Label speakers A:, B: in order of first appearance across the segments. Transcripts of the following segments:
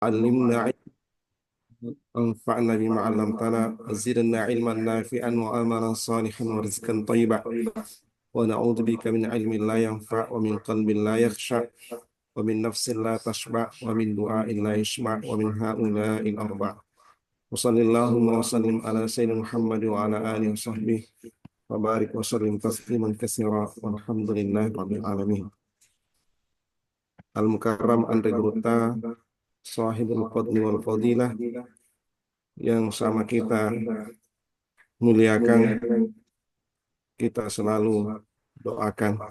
A: علمنا أنفعنا بما علمتنا زدنا علما نافعا وعملا صالحا ورزقا طيبا ونعوذ بك من علم لا ينفع ومن قلب لا يخشع ومن نفس لا تشبع ومن دعاء لا يشبع ومن هؤلاء الأربع وصلى اللهم وسلم على سيدنا محمد وعلى آله وصحبه وبارك وسلم تسليما كثيرا والحمد لله رب العالمين. Al-Mukarram Andre Gruta, Sahibul Fadli wal Fadilah, yang sama kita muliakan, kita selalu doakan,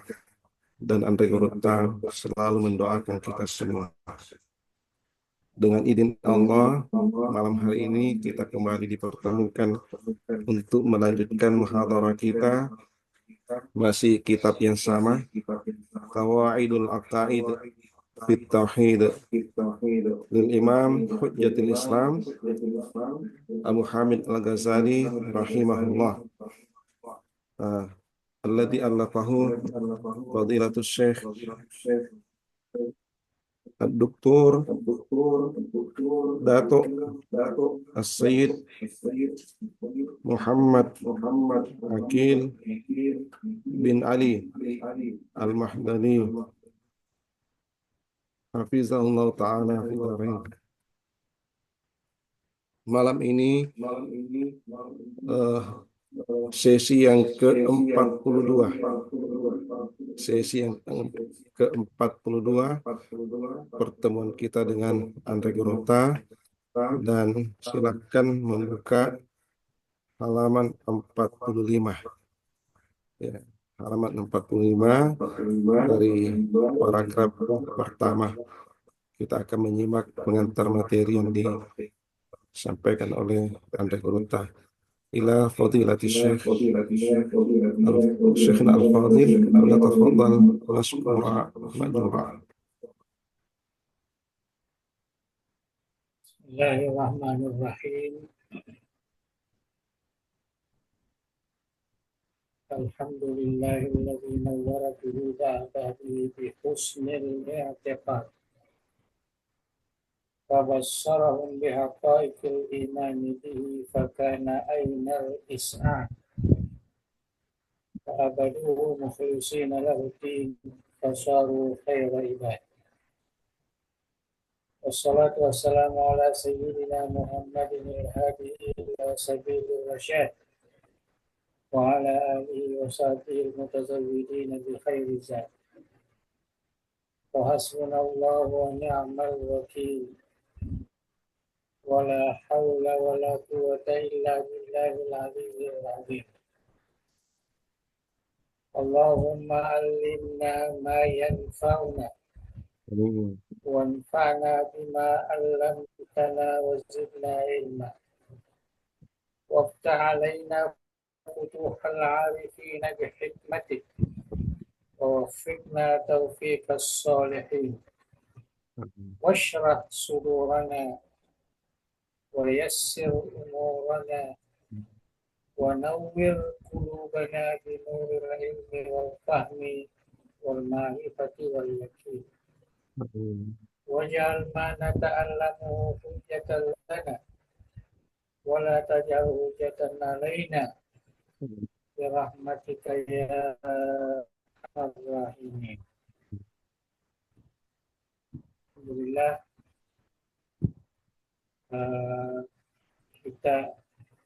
A: dan Andre Gruta selalu mendoakan kita semua. Dengan izin Allah, malam hari ini kita kembali dipertemukan untuk melanjutkan muhadharah kita, masih kitab yang sama, Qawaidul Aqaid Fit Tauhid lil Imam Hujjatul Islam Abu Hamid Al-Ghazali rahimahullah. Alladhi allafahu Fadilatul Syekh Ad-Doktor Dato' As-Sayyid Muhammad Akil bin Ali Al-Mahdani Hafizahullah Ta'ala fi dharain. Malam ini sesi yang ke-42. Sesi yang ke-42 pertemuan kita dengan Andre Gorota, dan silakan membuka halaman 45. Ya, halaman 45 dari paragraf pertama. Kita akan menyimak pengantar materi yang disampaikan oleh Andre Gorota. إلى فضيلة الشيخ شيخنا الفاضل وليتفضل مشكورا مأجورا.
B: بسم الله الرحمن الرحيم. الحمد لله الذي نور قلوب عباده بحسن الاعتقاد وبشرهم بحقائق الإيمان به فكان أين الإسعاد فعبدوه مخلصين له الدين فصاروا خير عباد. والصلاة والسلام على سيدنا محمد الهادي إلى سبيل الرشاد وعلى آله وصحبه المتزودين بخير الزاد. وحسبنا الله ونعم الوكيل ولا حول ولا قوة إلا بالله العلي العظيم. اللهم علمنا ما ينفعنا وانفعنا بما علمتنا وزدنا علما وافتح علينا فتوح العارفين بحكمتك ووفقنا توفيق الصالحين واشرح صدورنا ويسر أمورنا ونور قلوبنا بنور العلم والفهم والمعرفة واليقين واجعل ما نتعلمه حجة لنا ولا تجعل حجة علينا برحمتك يا أرحم الراحمين. Alhamdulillah, kita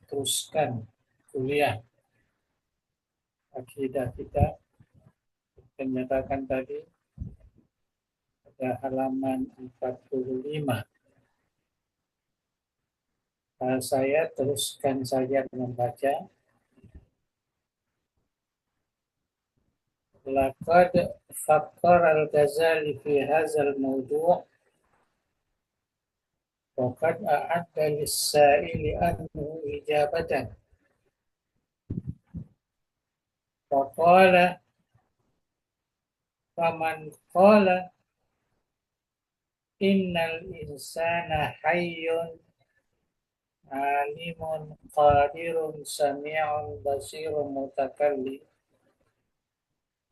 B: teruskan kuliah akidah kita. Kita nyatakan tadi pada halaman 45. Saya teruskan saja membaca. Laqad fakkara al-Ghazali fi hadzal mawdu' wa qad a'adda lis-sa'ili anhu ijabatan. Wa qala faman qala innal insana hayyun alimun qadirun sami'un basirun mutakallim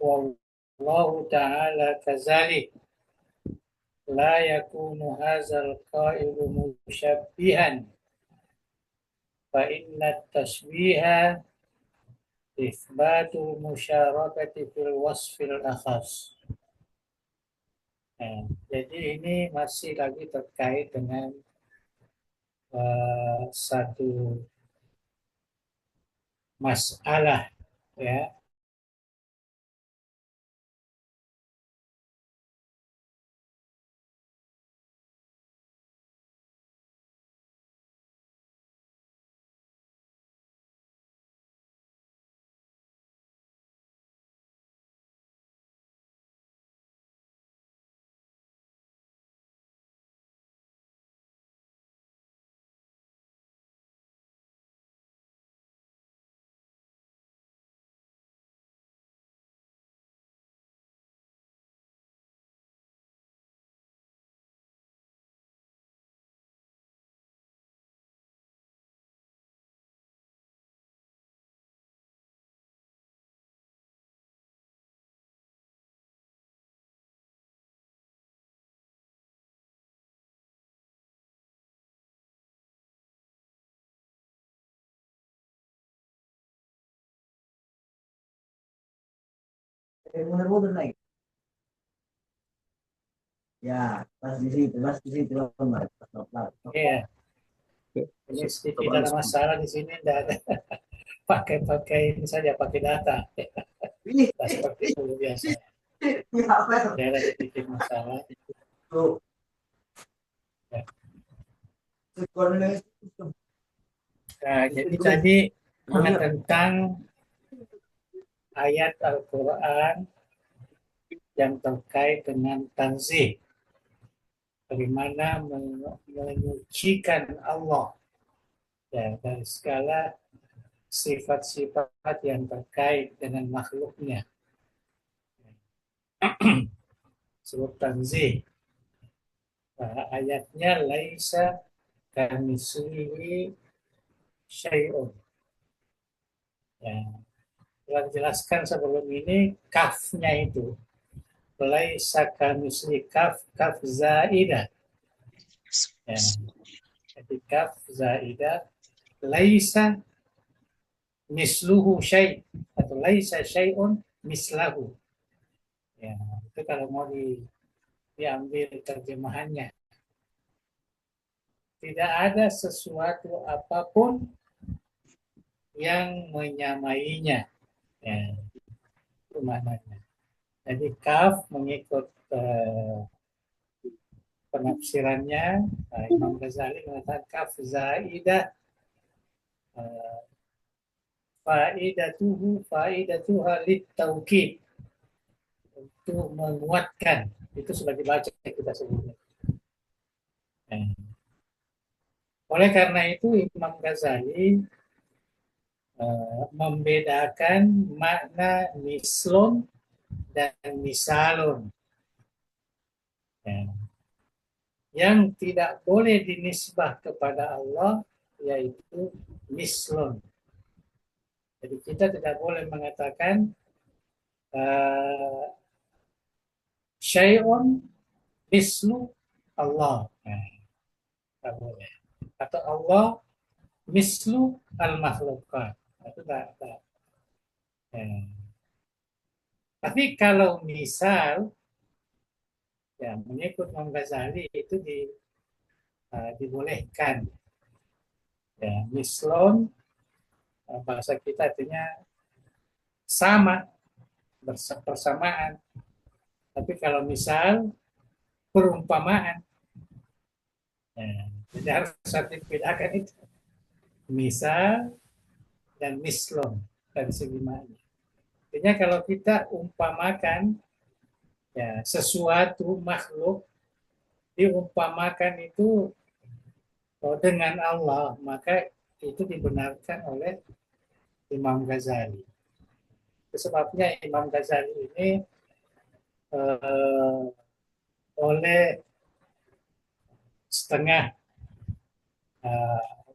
B: wallahu ta'ala kazalik la yakunu hadzal qailu musyabbihan fa inna tashbiha itsbatul musyarakati fil wasfil akhas. Nah, jadi ini masih lagi terkait dengan satu masalah, ya.
C: Muter-muter naik. Ya, pas di situ, Mas.
B: Iya, ini sedikit ada masalah di sini, tidak ada pakai ini saja, pakai data.
C: Ih,
B: Tidak seperti dulu biasa.
C: ya apa?
B: Ada sedikit masalah.
C: Tuh,
B: Ya.
C: sekolah
B: Nah, jadi tadi tentang ayat Al-Quran yang terkait dengan tanzih, bagaimana menyucikan Allah, ya, dari segala sifat-sifat yang terkait dengan makhluknya. Sebut tanzih. Nah, ayatnya laisa kamitslihi syai'un. Ya, telah dijelaskan sebelum ini kafnya itu laisa kamitslihi kaf zaidah. Ya, jadi kaf zaidah laisa misluhu syai' atau laisa syai'un mislahu. Ya, itu kalau mau diambil terjemahannya. Tidak ada sesuatu apapun yang menyamainya. Ya, itu maknanya. Jadi kaf mengikut penafsirannya, Imam Ghazali mengatakan kaf zaidah faidatuha littaukid, untuk menguatkan. Itu sudah dibaca kita sebelumnya. Oleh karena itu Imam Ghazali membedakan makna mislun dan misalun. Yang tidak boleh dinisbah kepada Allah yaitu mislun. Jadi kita tidak boleh mengatakan syai'un mislu Allah. Tidak boleh. Atau Allah mislu al-makhlukat. Itu tidak. Tapi kalau misal, ya, mengikut Imam Ghazali itu dibolehkan. Ya, mislon bahasa kita artinya sama, bersamaan. Tapi kalau misal perumpamaan, ya, jadi harus satu bedakan itu. Misal dan mislon dari segi makna. Artinya kalau kita umpamakan, ya, sesuatu makhluk diumpamakan itu dengan Allah, maka itu dibenarkan oleh Imam Ghazali. Sebabnya Imam Ghazali ini oleh setengah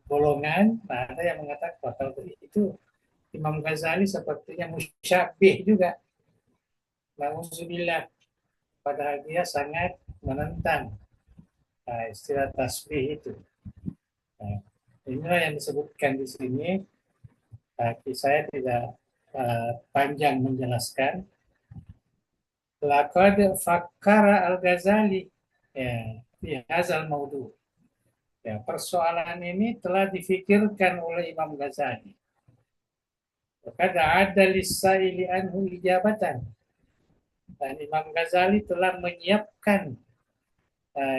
B: golongan, ada yang mengatakan kalau itu Imam Ghazali sepertinya musyabih juga. Alhamdulillah, padahal dia sangat menentang istilah tasbih itu. Nah, inilah yang disebutkan di sini. Saya tidak panjang menjelaskan. Laqad fakkara Al-Ghazali ya, di hadzal maudu. Ya, persoalan ini telah difikirkan oleh Imam Ghazali. Kada ada lisaili anhu ijabatan. Dan Imam Ghazali telah menyiapkan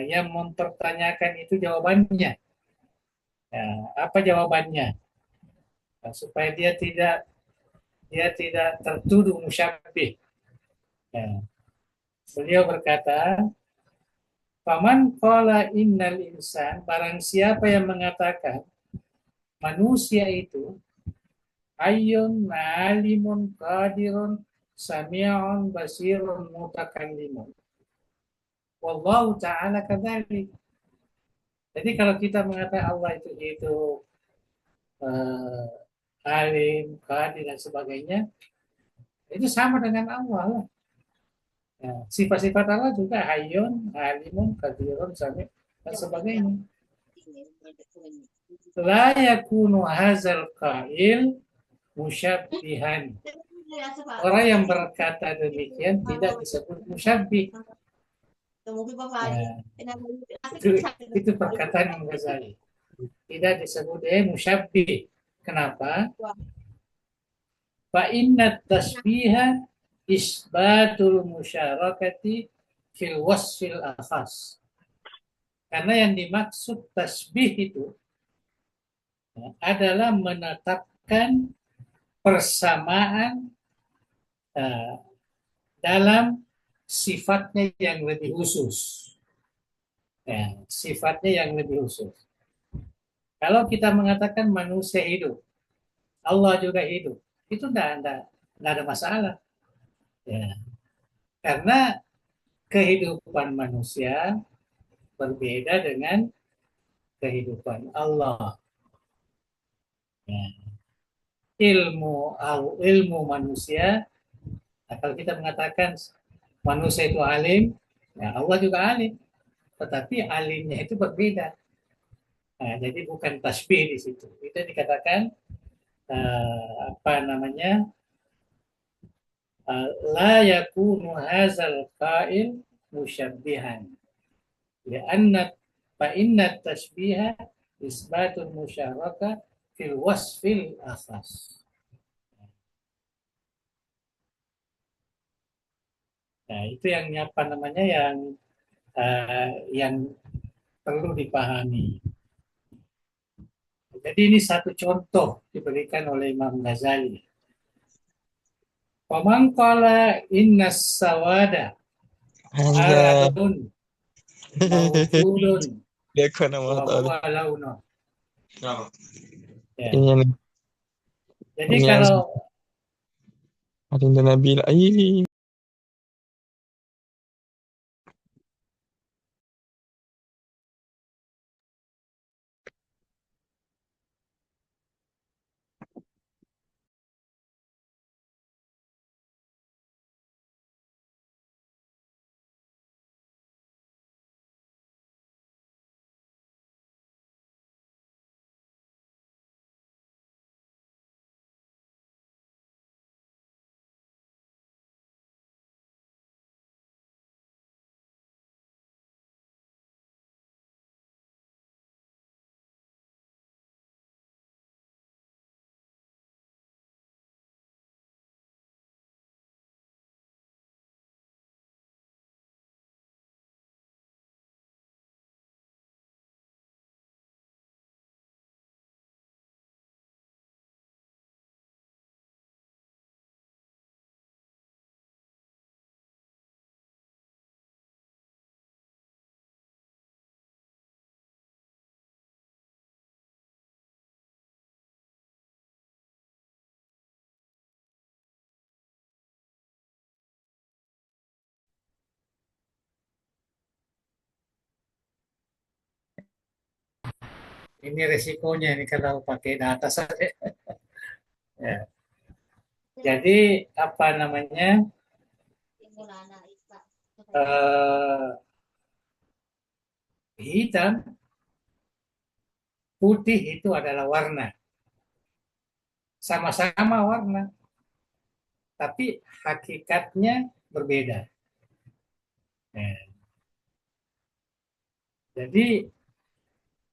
B: yang mempertanyakan itu jawabannya. Ya, apa jawabannya? Supaya dia tidak tertuduh musyabbih. Ya. Beliau berkata, "Faman qala innal insan," barang siapa yang mengatakan manusia itu ayyun alimun qadirun sami'un basirun mutakallimun. Wallahu ta'ala kadzalik. Jadi kalau kita mengatakan Allah itu hidup, alim, qadir dan sebagainya, itu sama dengan Allah lah. Ya, sifat-sifat Allah juga hayyun, alimun, qadirun, sami' dan sebagainya. La yakunu hazal qail musyabbihan. Orang yang berkata demikian tidak disebut musyabbih. Ya, itu perkataan yang Ghazali. Tidak disebut musyabbih. Kenapa? Fa inna tasbiha isbatul musyarakati fil wasfil akhas. Karena yang dimaksud tasbih itu adalah menetapkan persamaan dalam sifatnya yang lebih khusus. Ya, sifatnya yang lebih khusus. Kalau kita mengatakan manusia hidup, Allah juga hidup, itu tidak ada masalah. Ya. Karena kehidupan manusia berbeda dengan kehidupan Allah. Ya. Ilmu manusia, kalau kita mengatakan manusia itu alim, ya Allah juga alim. Tetapi alimnya itu berbeda. Nah, jadi bukan tasbih di situ. Itu dikatakan la yakunu hazal qail musyabbihan. Lianna fa inna tasbiha isbatul musyaraka fil wasfil akhas. Nah, itu yang yang perlu dipahami. Jadi ini satu contoh diberikan oleh Imam Ghazali. Paman qala innas sawada
D: Hanya
B: aradun mawjudun
D: dia kena
B: wa
D: mata
B: huwa launun. Ya.
D: ini
B: Jadi
D: ini
B: kalau
D: ada Nabil ini
B: ini resikonya ini kalau pakai data saja. Ya. Jadi apa namanya? hitam, putih itu adalah warna. Sama-sama warna, tapi hakikatnya berbeda. Nah, jadi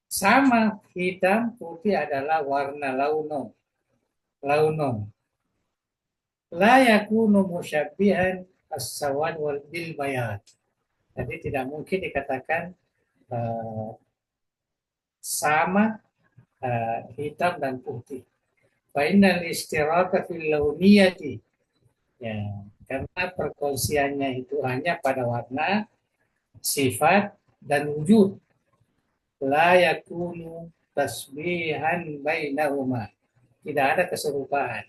B: sama hitam putih adalah warna launon. Launon. La yakunu musyabbihan as-sawad wal bil bayad. Jadi tidak mungkin dikatakan sama hitam dan putih. Fa innal istiraka fil launiyati. Ya, karena perkongsiannya itu hanya pada warna, sifat dan wujud. La yakunu tasbihan bainahuma. Tidak ada keserupaan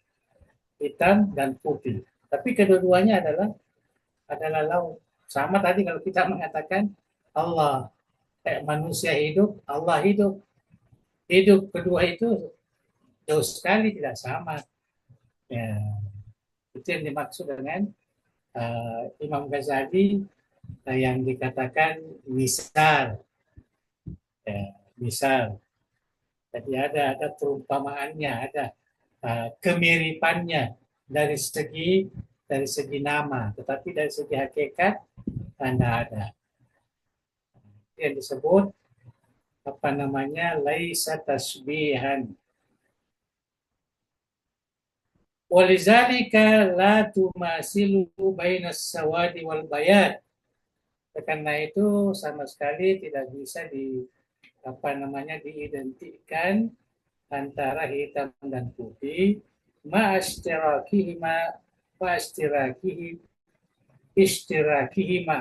B: hitam dan putih. Tapi kedua-duanya adalah laut. Sama tadi kalau kita mengatakan Allah, manusia hidup, Allah hidup. Hidup kedua itu jauh sekali tidak sama. Ya, itu yang dimaksud dengan Imam Ghazali yang dikatakan misal. Ya, misal. Jadi ada perumpamaannya, ada kemiripannya dari segi nama, tetapi dari segi hakikat tidak ada. Yang disebut laisa tasbihan. Walizalika la tumasilu bainas sawadi wal bayad. Karena itu sama sekali tidak bisa diidentikan antara hitam dan putih ma'astirakihima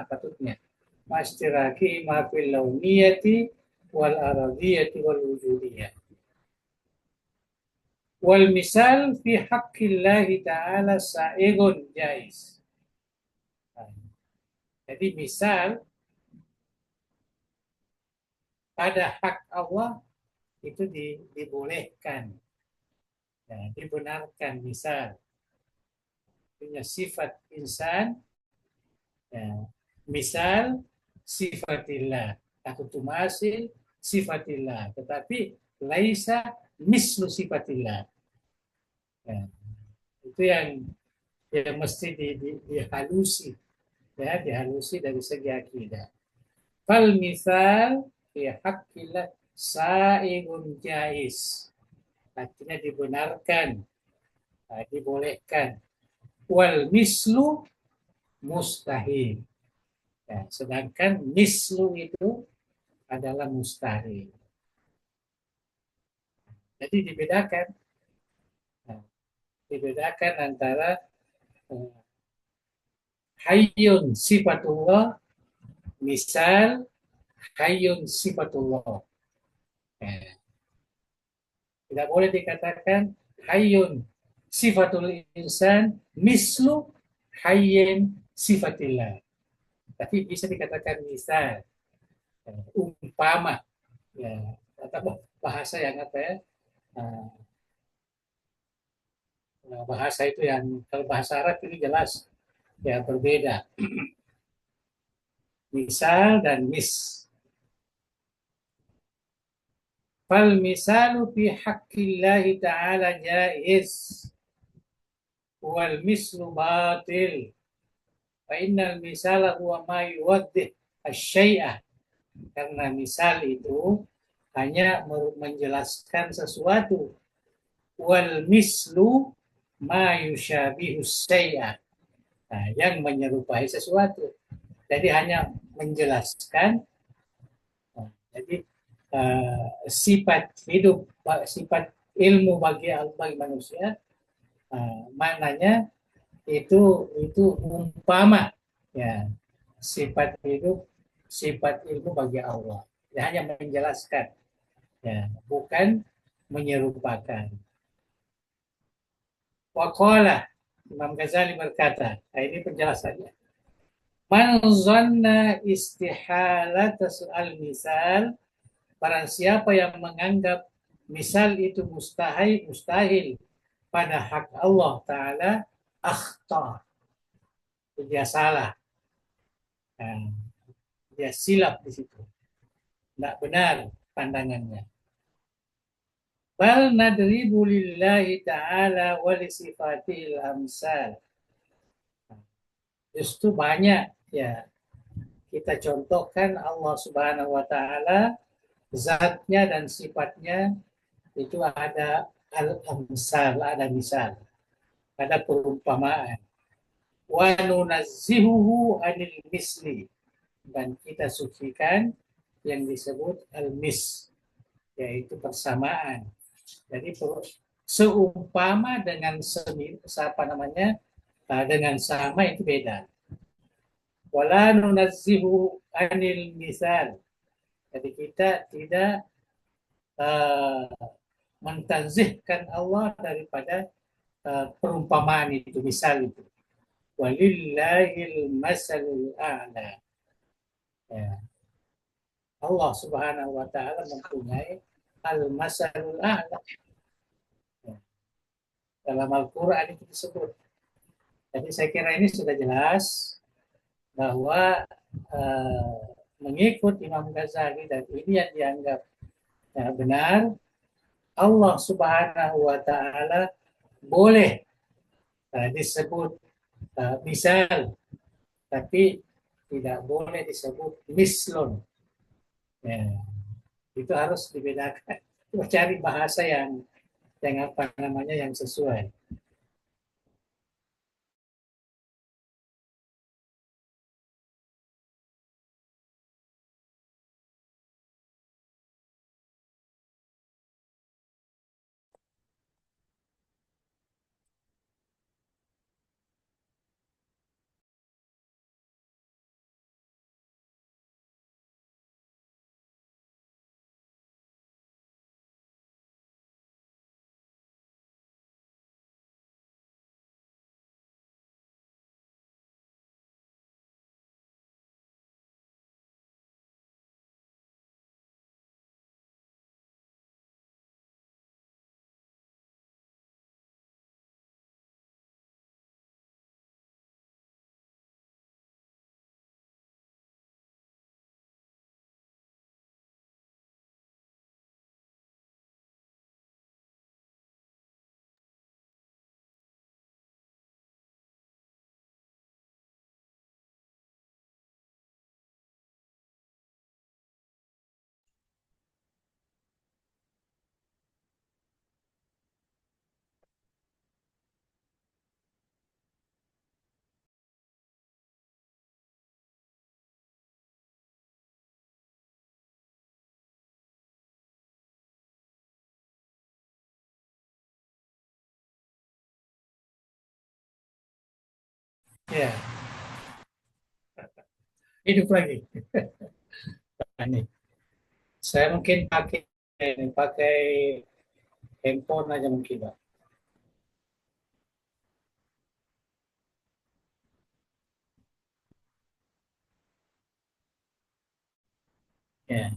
B: patutnya ma'astirakihima fil launiyati wal aradiyati wal wujudiyah wal misal fi haqqillahi ta'ala sa'igun jais. Jadi misal pada hak Allah itu dibolehkan, ya, dibenarkan. Misal punya sifat insan, ya, misal sifatillah, aku tumasil sifatillah, tetapi laisa mislu sifatillah. Ya, itu yang mesti dihalusi, ya, dihalusi dari segi akidah. Fal misal fi haqqillah sa'igun jais, artinya dibenarkan, dibolehkan. Wal mislu mustahil, ya, sedangkan mislu itu adalah mustahil. Jadi dibedakan, antara hayyun sifatullah, misal hayyun sifatullah. Tidak boleh dikatakan hayyun sifatul insan mislu hayyin sifatillah. Tapi bisa dikatakan misal, umpama, ya, atau bahasa yang bahasa itu yang kalau bahasa Arab ini jelas ya berbeda. Misal dan mis. Fal misalu fi haqqillahi ta'ala jaiz wal mislu batil. Fa innal misala huwa ma yuwaddih asy-syai'a. Karena misal itu hanya menjelaskan sesuatu. Wal mislu ma yusyabihu syai'a. Nah, yang menyerupai sesuatu. Jadi hanya menjelaskan. Jadi sifat hidup, sifat ilmu bagi manusia, maknanya itu umpama, ya, sifat hidup, sifat ilmu bagi Allah. Ya, hanya menjelaskan, ya, bukan menyerupakan. Waqala, Imam Ghazali berkata, nah ini penjelasannya. Man zanna istihalat al-misal, barang siapa yang menganggap misal itu mustahil pada hak Allah Ta'ala, akhta, dia salah, dia silap di situ. Tidak benar pandangannya. Bal nadribu lillahi ta'ala wa li sifatihil amsal. Justru banyak ya kita contohkan Allah Subhanahu wa taala zatnya dan sifatnya itu ada al-amsal, ada misal, ada perumpamaan. Wa nunazzihuhu anil misli, dan kita sucikan yang disebut al-mis, yaitu persamaan. Jadi seumpama dengan dengan sama itu beda. Wala nunazzihu anil misal. Jadi kita tidak uh, mentazihkan Allah daripada perumpamaan itu, misal itu. Walillahil masalul a'la. Ya. Allah Subhanahu wa taala mempunyai al-masalul a'la. Ya. Dalam Al-Qur'an itu disebut. Jadi saya kira ini sudah jelas bahwa mengikut Imam Ghazali dan ini yang dianggap benar, Allah Subhanahu wa taala boleh disebut misal, tapi tidak boleh disebut mislon. Ya, itu harus dibedakan. Cari bahasa yang apa namanya yang sesuai. Ya, hidup lagi. Ini saya mungkin pakai handphone aja mungkin, Pak. Ya.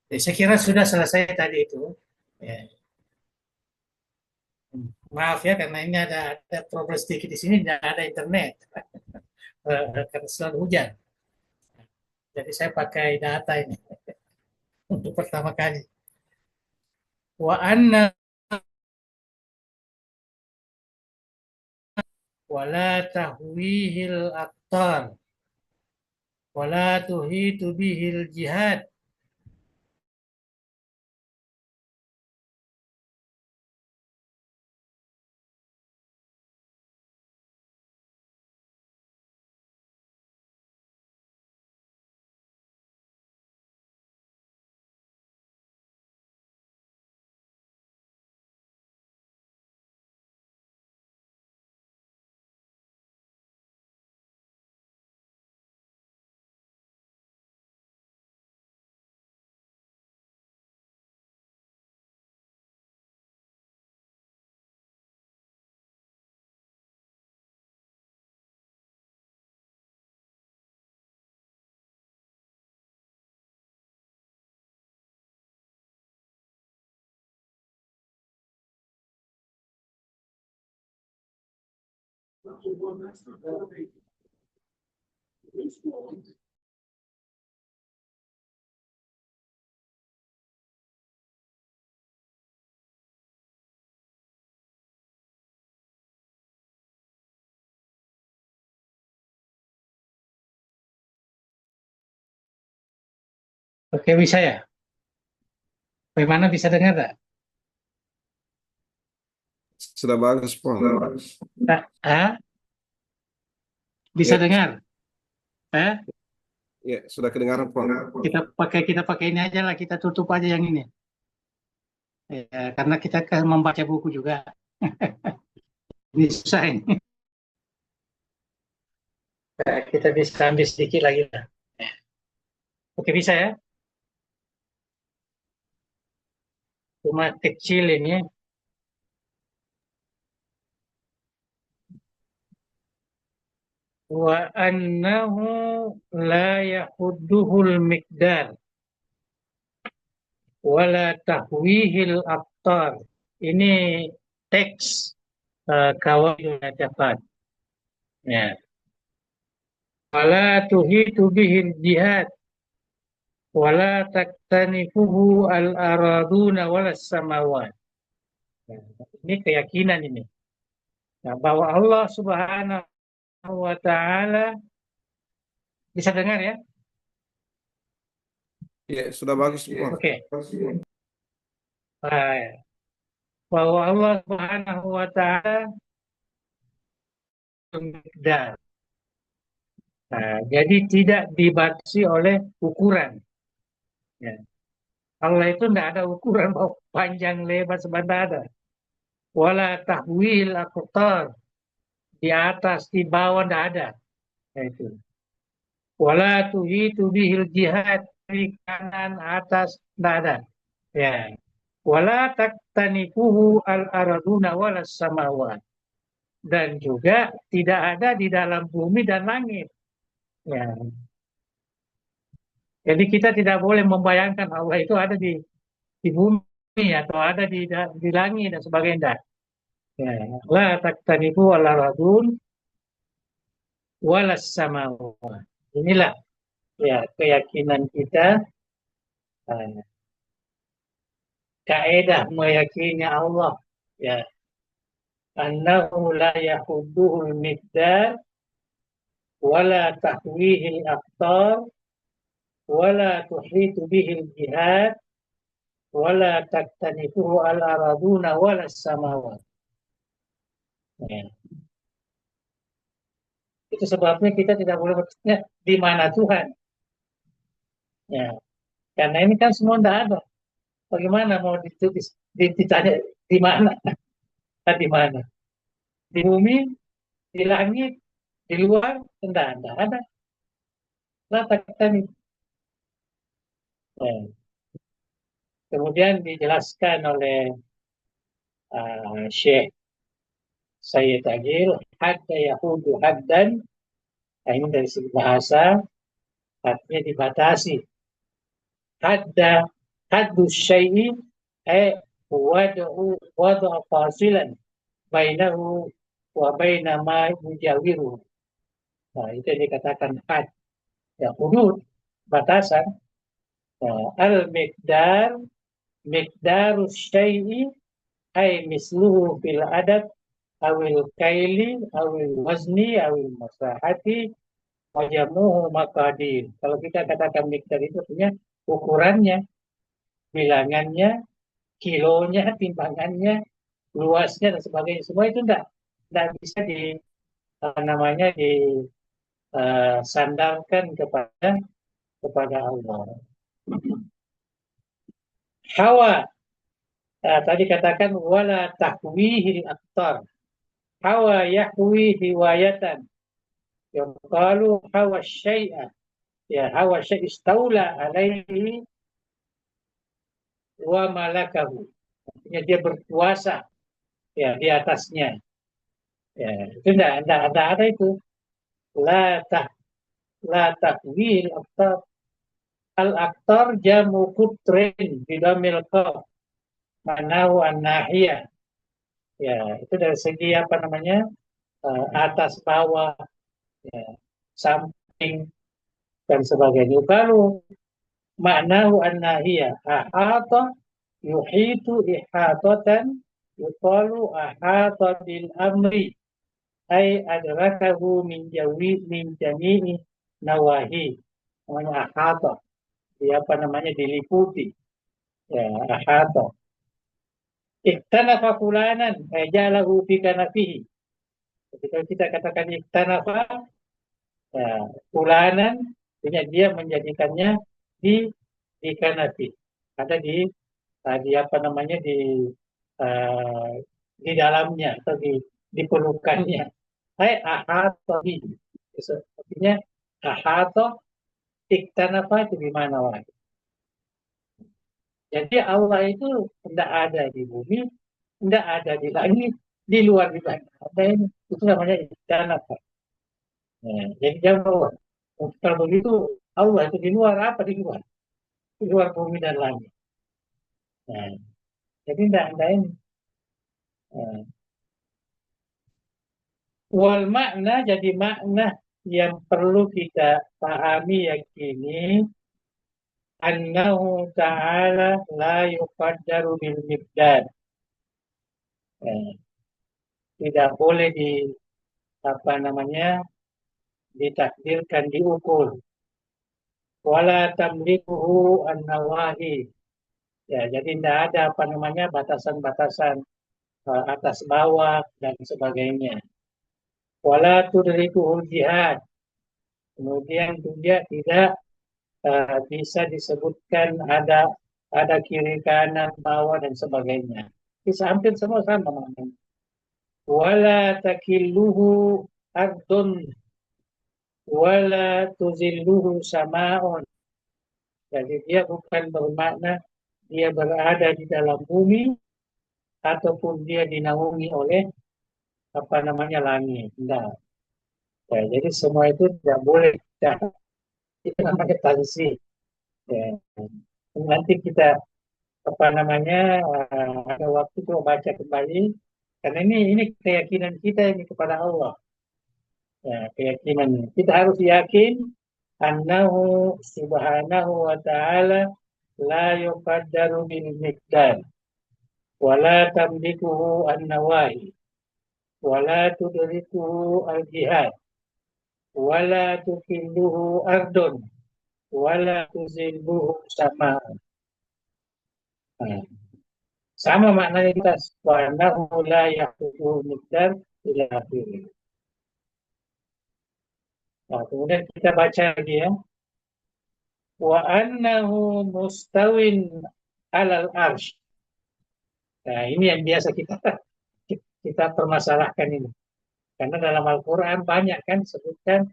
B: Ya, saya kira sudah selesai tadi itu. Ya. Maaf ya karena ini ada problem sedikit di sini, tidak ada internet karena selalu hujan. Jadi saya pakai data ini untuk pertama kali. Wa anna wala tahwihil aktar wala tuhitu bihil jihad. Oke, bisa ya? Bagaimana bisa dengar tak?
A: Sudah bagus, Pong.
B: Ah, bisa
A: Ya,
B: dengar? Eh,
A: ya, sudah kedengaran, Pong.
B: kita pakai ini aja lah, kita tutup aja yang ini. Ya, karena kita kan membaca buku juga. Ini susah ini. Kita bisa ambil sedikit lagi lah. Oke, bisa ya? Cuma kecil ini. Wa annahu la yahudduhul miqdar wala tahwihil abtar. Ini teks kawaidul dapat. Ya. Wala tuhitu bihil jihad wala taktanifuhu al araduna walas samawat. Ya, ini keyakinan ini. Nah, bahwa Allah Subhanahu wa taala bisa dengar ya?
A: Ya, sudah bagus, Pong.
B: Oke. Nah, bahwa Allah Subhanahu wa taala miqdar. Nah, jadi tidak dibatasi oleh ukuran. Ya. Allah itu tidak ada ukuran bahwa panjang lebar sebentar ada. Wala tahwil aqtar, di atas di bawah tidak ada. Ya, itu. Wala tuhitu bihil jihad, di kanan atas tidak ada. Ya. Wala taktanifuhu al araduna walas samawat. Dan juga tidak ada di dalam bumi dan langit. Ya. Jadi kita tidak boleh membayangkan Allah itu ada di bumi atau ada di langit dan sebagainya. Ya, la taktanifu wala radun walas samawat. Inilah ya keyakinan kita, eh, kaidah meyakini Allah, ya, annahu la yahuduhul miqdar wala tahwihil aqtar wala tuhitu bihil jihad wala taktanifuhu al araduna walas samawat. Ya. Itu sebabnya kita tidak boleh bertanya di mana Tuhan. Ya, karena ini kan semua tidak ada. Bagaimana mau ditanya di mana? Di mana? Di bumi, di langit, di luar, tidak ada. Katakan itu. Ya. Kemudian dijelaskan oleh Syekh Sayyid Agil, hadda yahudu haddan. Nah, ini dari segi bahasa, artinya dibatasi. Hadda haddu syai'i wada'a fasilan bainahu wa baina ma yujawiru. Nah, itu yang dikatakan had. Ya, hudud, batasan. Nah, al-miqdar, miqdarus syai'i ay misluhu fil adad awil kaili awil wazni awil masahati wajamuhu maqadir. Kalau kita katakan miqdar itu artinya ukurannya, bilangannya, kilonya, timbangannya, luasnya dan sebagainya. Semua itu tidak bisa namanya disandarkan kepada Allah. Hawa, tadi katakan wala tahwihil aktar. Hawa yahwi hiwayatan. Yuqalu hawa syai'a. Ya, hawa syai' istaula alaihi wa malakahu. Artinya dia berkuasa ya di atasnya. Ya, itu tidak ada itu. La tah la tahwil aktar. Al aktar jamu kutrin bidamil qaf. Manahu an-nahiyah. Ya, itu dari segi apa namanya? Atas bawah, ya, samping dan sebagainya. Kalau maknahu an-nahiyah ahata yuhitu ihatatan yuqalu ahata bil amri ay adrakahu min jami'i nawahi. Namanya ahata, diliputi. Ya, ahata. Iktanafa fulanan, jalahu fi kanafihi. Ketika kita katakan iktanafa, ya, fulanan, punya dia menjadikannya di kanafi. Ada di apa namanya uh, di dalamnya atau di pelukannya. Hai ahata bihi. Artinya ahata iktanafa itu di mana wahai. Jadi Allah itu tidak ada di bumi, tidak ada di langit, di luar di langit. Ada ini. Itu namanya iktanafa. Nah, jadi jawab. Kalau begitu Allah itu di luar apa di luar? Di luar bumi dan langit. Nah, jadi tidak ada ini. Nah, wal makna jadi makna yang perlu kita pahami yakini annahu ta'ala la yuqaddaru bil miqdar. Nah, tidak boleh apa namanya ditakdirkan diukur. Wala tamlikuhu an-nawahi. Ya, jadi tidak ada apa namanya batasan-batasan atas bawah dan sebagainya. Wala tudrikuhu jihad. Kemudian dia tidak bisa disebutkan ada kiri kanan bawah dan sebagainya. Bisa hampir semua sama maknanya. Wala takilluhu ardun wala tuzilluhu sama'un. Jadi dia bukan bermakna dia berada di dalam bumi ataupun dia dinaungi oleh apa namanya langit. Tidak. Ya, jadi semua itu tidak boleh kita, itu namanya tanzih. Ya. Nanti kita apa namanya ada waktu itu baca kembali karena ini keyakinan kita ini kepada Allah. Ya, keyakinan kita harus yakin annahu subhanahu wa ta'ala la yuqaddaru bil miqdar wa la tamlikuhu an-nawahi wa la tudrikuhu al-jihad wa la tukilluhu ardun wa la tuzilluhu sama. Nah, sama maknanya kita wa annahu la yaqutu miqdar ila akhirih. Nah, kemudian kita baca lagi ya. Wa annahu mustawin alal arsh. Nah, ini yang biasa kita permasalahkan ini. Karena dalam Al-Quran banyak kan sebutkan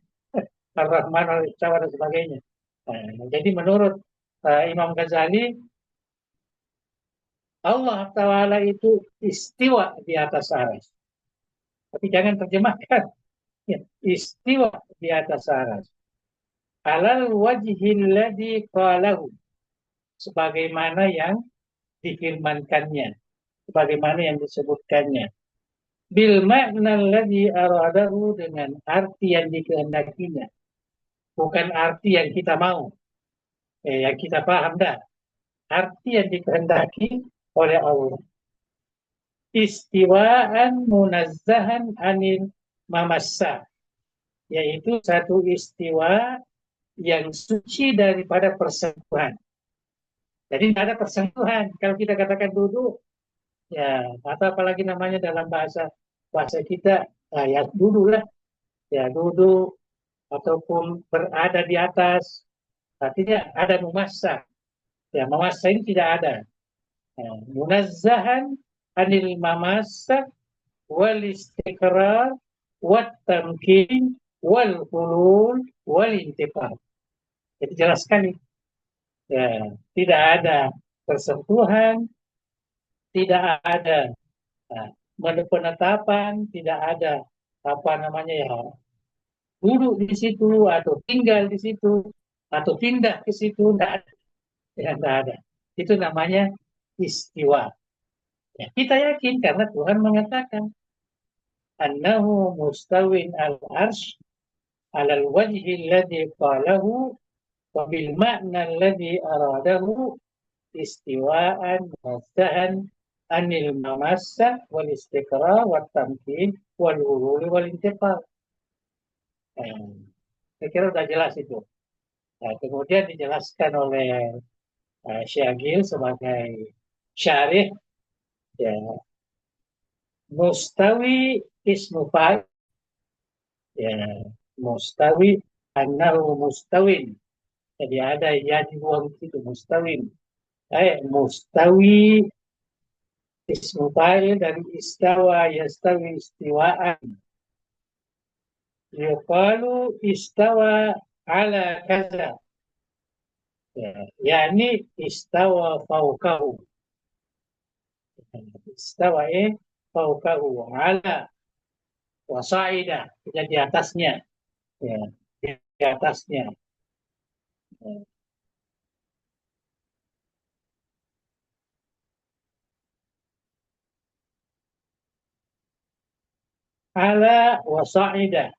B: Ar-Rahman al-Istawa dan sebagainya. Nah, jadi menurut Imam Ghazali, Allah Ta'ala itu istiwa di atas aras. Tapi jangan terjemahkan. Ya, istiwa di atas aras. Alal wajhil ladzi qalahu. Sebagaimana yang difirmankannya. Sebagaimana yang disebutkannya. Bil makna alladzi aradahu dengan arti yang dikehendakinya. Bukan arti yang kita mau. Yang kita paham dah. Arti yang dikehendaki oleh Allah. Istiwaan munazzahan anil mamassa. Yaitu satu istiwa yang suci daripada persentuhan. Jadi tidak ada persentuhan. Kalau kita katakan duduk, ya atau apalagi namanya dalam bahasa kita, ya duduklah, ya duduk ataupun berada di atas. Artinya ada memassa. Ya memassa ini tidak ada. Ya, munazzahan anil mamassa wal istiqrar wat tamkin wal hulul wal intifal. Jadi jelas sekali. Ya, tidak ada persentuhan, tidak ada penetapan, tidak ada apa namanya ya duduk di situ atau tinggal di situ atau pindah ke situ, tidak ada. Ya, tidak ada. Itu namanya istiwa. Ya, kita yakin karena Tuhan mengatakan annahu mustawin al-arsh alal wajhi alladhi qalahu wa bil ma'na alladhi aradahu istiwaan mustahan anil mamassa wal istiqra wat tamkin wal ulul wal intiqal. Saya kira sudah jelas itu. Nah, kemudian dijelaskan oleh Syagil sebagai syarih, ya, mustawi ismu fa'il, ya, mustawi annahu mustawin. Jadi ada yang di luar itu mustawin. Mustawi ismu fa'il dari istawa yastawi istiwaan. Yuqalu istawa ala kaza. Ya, yakni istawa fauqahu. Istawa fauqahu ala wasa'ida. Jadi di atasnya. Ya, di atasnya. Ala wasa'ida.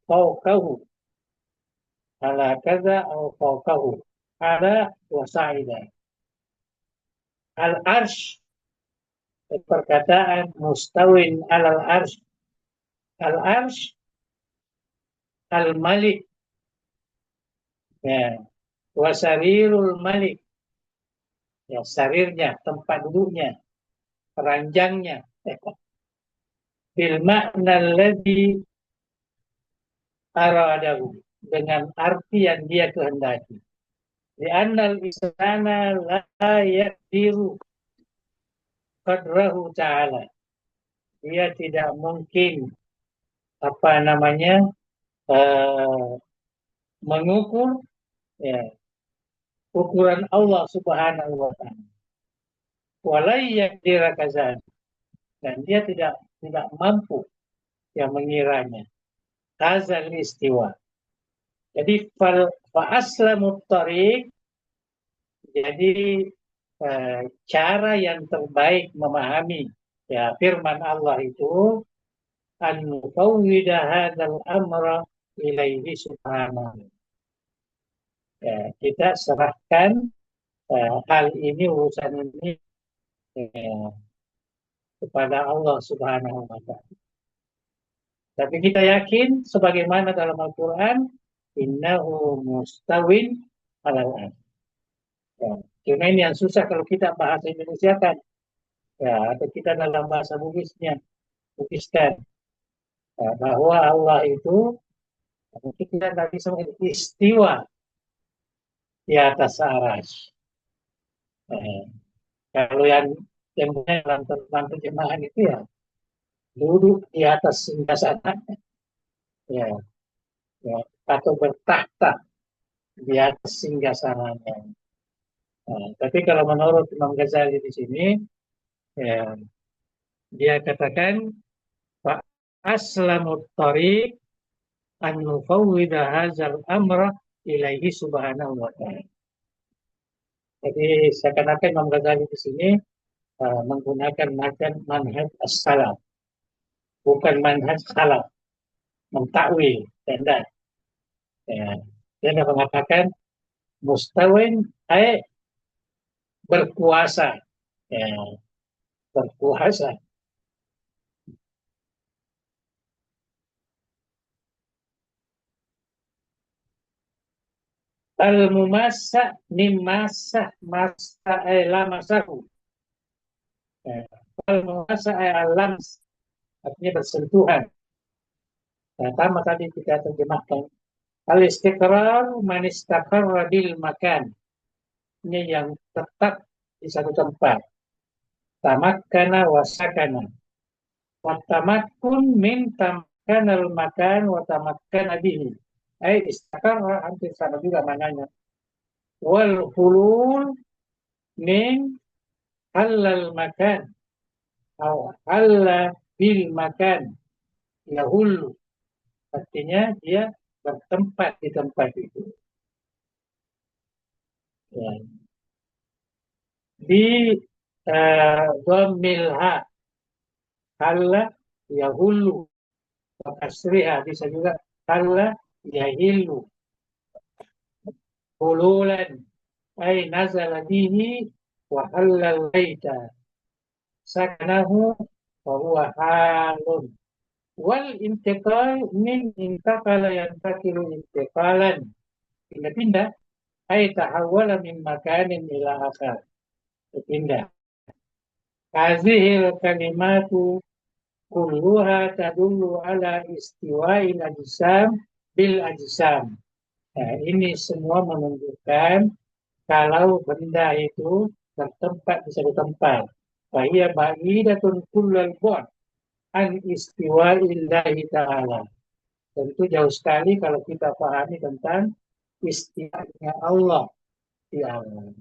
B: Fauqahu. Ala kaza atau fauqahu. Ala wasa'ida. Al-arsh. Perkataan mustawin alal arsh. Al-arsh. Al-malik. Ya. Wasarirul malik. Ya, sarirnya, tempat duduknya, ranjangnya. Bil makna alladhi aradahu. Dengan arti yang dia kehendaki. Li'annal insana la yaqdiru qadrahu ta'ala. Dia tidak mungkin mengukur, ya, ukuran Allah Subhanahu wa taala. Walai yaqdira kazan. Dan dia tidak mampu yang mengiranya. Kazal istiwa. Jadi fa aslamut tariq, jadi cara yang terbaik memahami, ya, firman Allah itu an nufawwida hadzal amra ilaihi subhanahu. Ya, kita serahkan hal ini, urusan ini, kepada Allah Subhanahu wa taala. Tapi kita yakin sebagaimana dalam Al-Qur'an, innahu mustawin alal arsh. Ya, cuma ini yang susah kalau kita bahasa Indonesia kan. Ya, atau kita dalam bahasa Bugiskan. Ya, bahwa Allah itu mungkin kita tidak bisa istiwa di atas arasy. Kalau yang dalam terjemahan itu ya duduk di atas singgasana, ya, ya, atau bertahta di atas singgasananya. Nah, tapi kalau menurut Imam Ghazali di sini, ya, dia katakan fa aslamut tariq an nufawwida hadzal amra ilaihi subhanahu wa ta'ala. Jadi seakan-akan Imam Ghazali di sini menggunakan manhaj as-salaf, bukan manhaj salaf, mentakwil, tidak. Ya, dia mengatakan mustawin berkuasa, ya, berkuasa. Al-mumassa mimasa masa lamasahu. Al-mumassa al-lams, artinya bersentuhan. Pertama tadi kita terjemahkan al-istiqrar man istaqarra bil makan. Ini yang tetap di satu tempat. Tamakkana wa sakana. Wa tamakkun min tamakkanal makan wa tamakkana bihi. Istaqarra hampir sama juga maknanya. Wal hulul min halal makan. Atau halla bil makan. Yahulu. Artinya dia bertempat di tempat itu. Ya. Di dhammil ha, halla yahulu, wa kasriha, bisa juga halla yahilu. Hululan ay nazala bihi wa hallal baita sakanahu wa huwa halun. Wal intiqal min intaqala yantaqilu intiqalan. Pindah-pindah. Ay tahawwala min makanin ila akhar. Berpindah. Hazihil kalimatu kulluha tadullu ala istiwa'il ajsam bil ajsam. Nah, ini semua menunjukkan kalau benda itu bertempat di satu tempat. Fahiyya ba'idatun kullal bu'd an istiwa'illahi ta'ala. Tentu jauh sekali kalau kita pahami tentang istiwanya Allah di alam.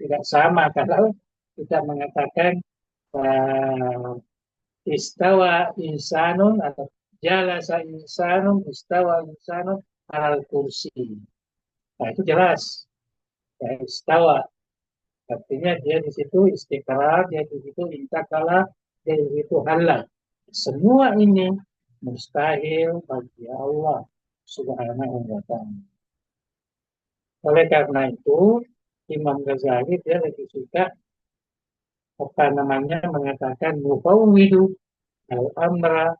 B: Tidak sama kalau kita mengatakan uh, istawa insanun atau jalasa insanun, istawa insanun alal kursi. Nah, itu jelas. Ya, istawa artinya dia di situ istiqrar, dia di situ intakala, dia di situ halal. Semua ini mustahil bagi Allah Subhanahu wa ta'ala. Oleh karena itu, Imam Ghazali dia lebih suka mengatakan mufawwidu al-amra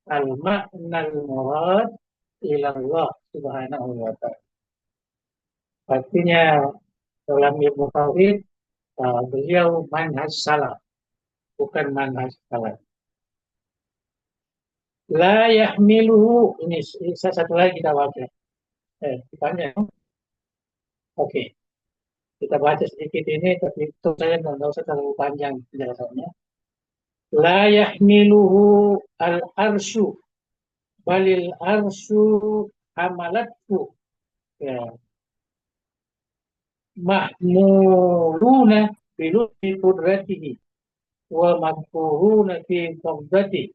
B: al-ma'nal murad ilallah Subhanahu wa ta'ala. Artinya dalam ilmu tauhid beliau manhaj salaf, bukan manhaj salaf. La yahmiluhu, ini satu lagi kita baca. Ditanya. Oke. Kita baca sedikit ini, tapi itu saya nggak usah terlalu panjang penjelasannya. La yahmiluhu al-arsyu, balil arsyu hamalatku. Ya. Mahmuluna bilufi kudratihi wa madkuruna fi qabdatihi.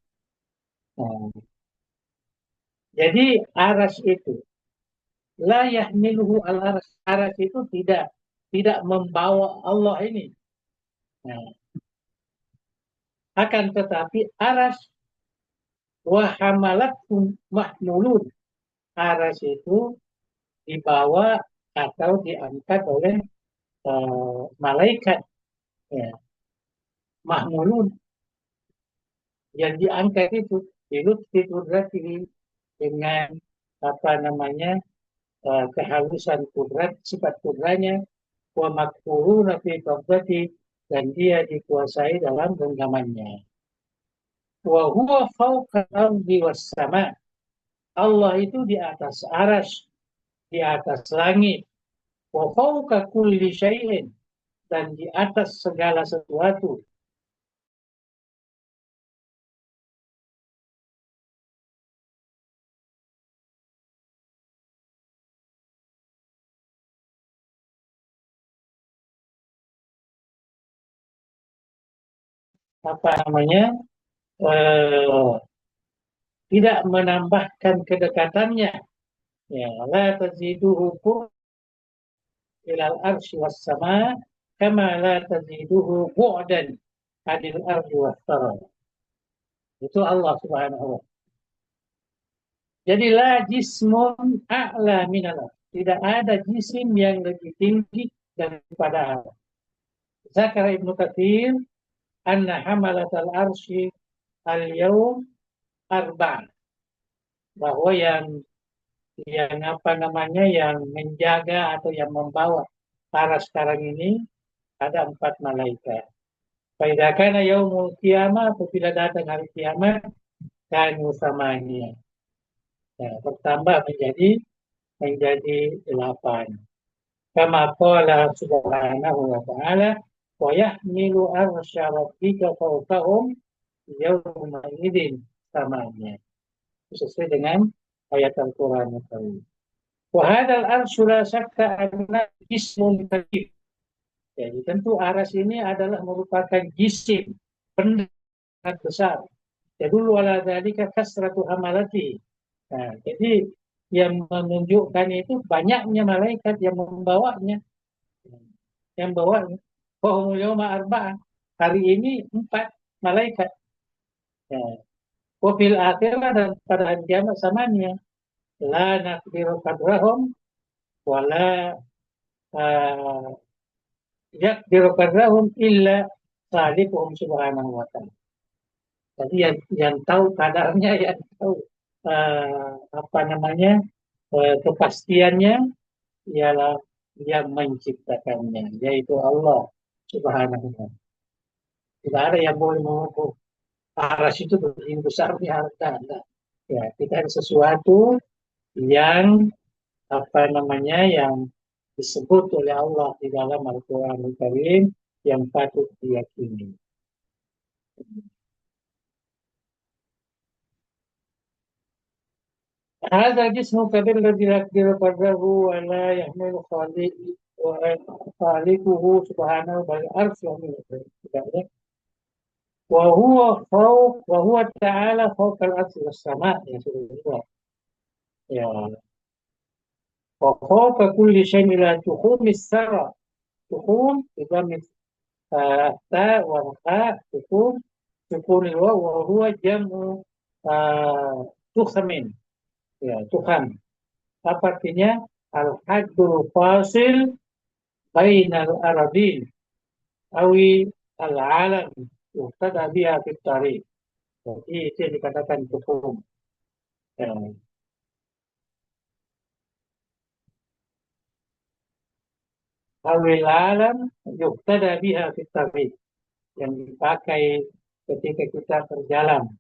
B: Nah, jadi aras itu la yahmiluhu al-aras. Aras itu tidak membawa Allah ini. Nah, akan tetapi aras wa hamalatkum mahmulun. Aras itu dibawa atau diangkat oleh malaikat. Ya. Mahmulun. Yang diangkat itu dilutfi kudratihi, dengan kehalusan kudrat, sifat kudratnya, wa makfuruna fi qabdati, dan dia dikuasai dalam genggamannya. Wa huwa fawqa al-ardi was sama. Allah itu di atas aras, di atas langit. Wa fawqa kulli syai'in, dan di atas segala sesuatu. Tidak menambahkan kedekatannya. Ya, la taziduhu ilal arsy was sama kama la taziduhu bu'dan adil ardi was tara. Itu Allah Subhanahu wa ta'ala. Jadi la jismun a'la minal. Tidak ada jisim yang lebih tinggi daripada Allah. Zakar Ibnu Katsir anna hamalat al-arsy al-yawm arba'ah. Bahwa yang menjaga atau yang membawa aras sekarang ini ada 4 malaikat. Faidakana yaumul qiyamah, apabila datang hari kiamat, kanu samania. Ya, bertambah menjadi 8. Kama qala subhanahu wa ta'ala wa yahmilu arsya rabbika fawqahum yawma idzin samania. Sesuai dengan ayat Al-Quran Al-Karim. Wa hadzal arsy la syakka anna jismun kabir. Jadi tentu aras ini adalah merupakan jisim, benda besar. Jadi wala dzalika kasratu amalati. Nah, jadi yang menunjukkan itu banyaknya malaikat yang membawanya. Yang bawanya. Fahumul yawma arba'ah. Hari ini 4 malaikat. Nah, wa fil akhirah, dan pada hari kiamat samanya. La naqdiru qadrahum wa la yaqdiru qadrahum illa khaliquhum subhanahu wa ta'ala. Jadi yang tahu kadarnya, yang tahu apa namanya kepastiannya ialah yang menciptakannya, yaitu Allah Subhanahu wa Ta'ala. Tidak ada yang boleh mengukur aras itu begini besarnya, harga. Ya, kita ada sesuatu yang apa namanya yang disebut oleh Allah di dalam Al-Quran Al-Karim yang patut diyakini. هذا جسمك الذي يقدر قدره ولا يحمل خالقه سبحانه بل العرش يحمله وهو تعالى فوق الأرض والسماء يا سيدنا يا وفوق كل شيء إلى تخوم الثرى تخوم بضم التاء والخاء تخوم سكون الواو وهو جمع تخم ya Tuhan. Apa artinya? Al-haddul fasil bainal aradin awi al-alam yuqtada biha fit tariq. Jadi itu yang dikatakan hukum. Ya. Awil alam yuqtada biha fit tariq. Yang dipakai ketika kita berjalan.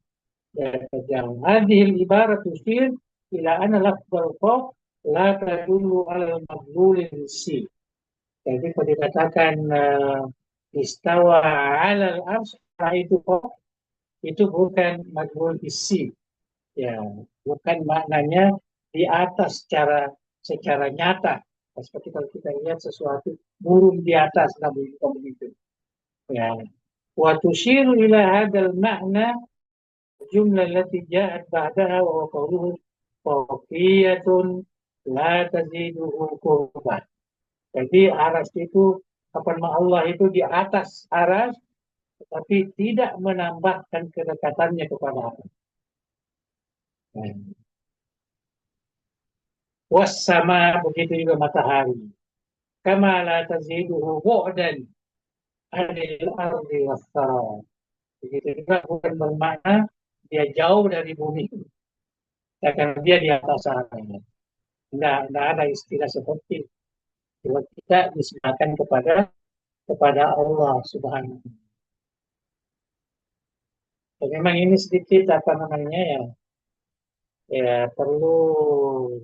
B: Berjalan. Hadhil ibarat tusir ila anna lafzal fawq la tadullu ala al-maqbulin si. Jadi kalau dikatakan istawa alal arsy itu bukan majhul isi, ya, bukan maknanya di atas secara nyata. Seperti kalau kita lihat sesuatu burung di atas, namun bukan begitu. Ya. Wa tushiru ila hadzal ma'na jumlah allati ja'at ba'daha wa qawluhu fawqiyatun la taziduhu qurban. Jadi aras itu apa nama Allah itu di atas aras, tetapi tidak menambahkan kedekatannya kepada Allah. Wassama begitu juga matahari. Kama la taziduhu bu'dan anil ardi wassara. Begitu juga bukan bermakna dia jauh dari bumi. Karena dia di atas aras. Tidak ada istilah seperti itu. Kita diserahkan kepada Allah Subhanahu. Dan memang ini sedikit apa namanya ya perlu,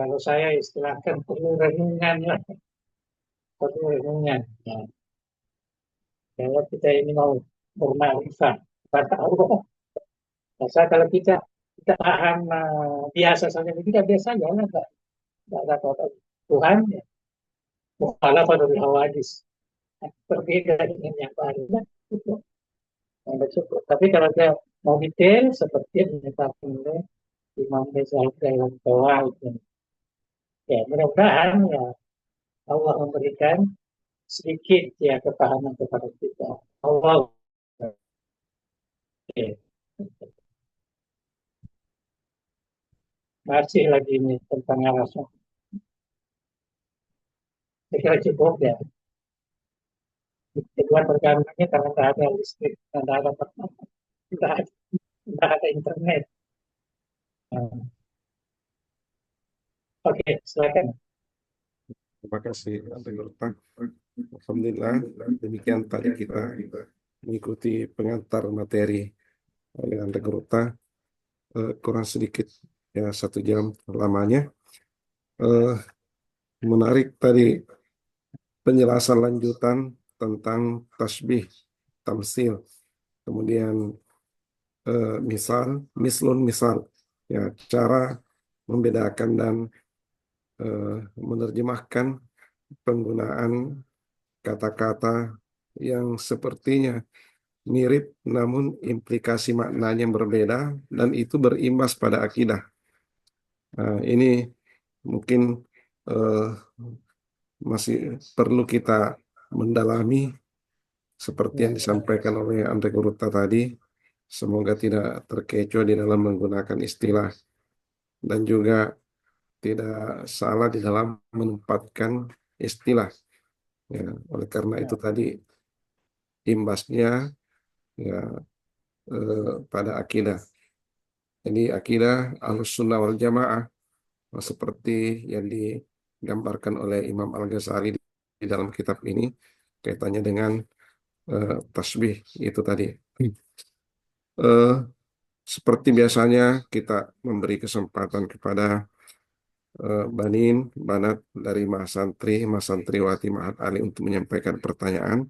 B: kalau saya istilahkan perlu renungan lah, perlu renungan. Ya. Kalau kita ini mau bermakrifat kepada Allah, masa kalau kita paham biasa saja, kita biasa aja lah, nggak ada apa-apa. Tuhan ya, mukhalafah dari hawadis, berbeda dengan yang baru. Nah, itu yang cukup. Tapi kalau kita mau detail seperti yang dinyatakan oleh Imam Ghazali dalam Qawaid, ya mudah-mudahan ya Allah memberikan sedikit ya kepahaman kepada kita. Allah. Oke. Masih lagi ini tentang arasnya. Saya kira cukup ya. Kedua tergantungnya karena tidak ada listrik, tidak ada tidak ada internet. Nah, oke, silakan.
A: Terima kasih, Alhamdulillah, demikian tadi kita mengikuti pengantar materi oleh Anda Gerota, kurang sedikit ya 1 jam lamanya. Menarik tadi penjelasan lanjutan tentang tasbih, tamsil, kemudian misal, ya cara membedakan dan menerjemahkan penggunaan kata-kata yang sepertinya mirip namun implikasi maknanya yang berbeda dan itu berimbas pada akidah. Ini mungkin masih perlu kita mendalami seperti yang disampaikan oleh Andre Guruta tadi. Semoga tidak terkecoh di dalam menggunakan istilah dan juga tidak salah di dalam menempatkan istilah. Ya, oleh karena itu tadi imbasnya ya pada akidah. Jadi akidah Ahlussunnah wal Jamaah seperti yang digambarkan oleh Imam Al-Ghazali di dalam kitab ini kaitannya dengan tasbih itu tadi. Eh, Seperti biasanya kita memberi kesempatan kepada Banin, Banat dari Mahasantriwati Mahat Ali untuk menyampaikan pertanyaan.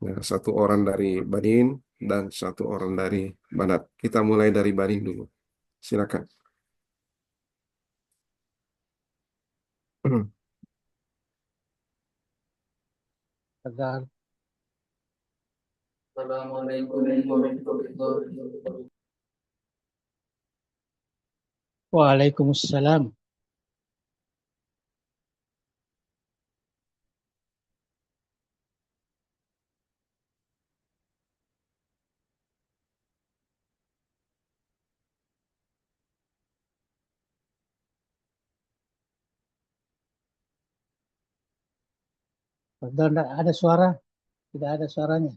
A: Nah, satu orang dari Banin dan satu orang dari Banat. Kita mulai dari Banin dulu. Silakan.
B: Tegar.
C: Assalamualaikum warahmatullahi wabarakatuh.
B: Waalaikumsalam. Tegar, tidak ada suara, tidak ada suaranya.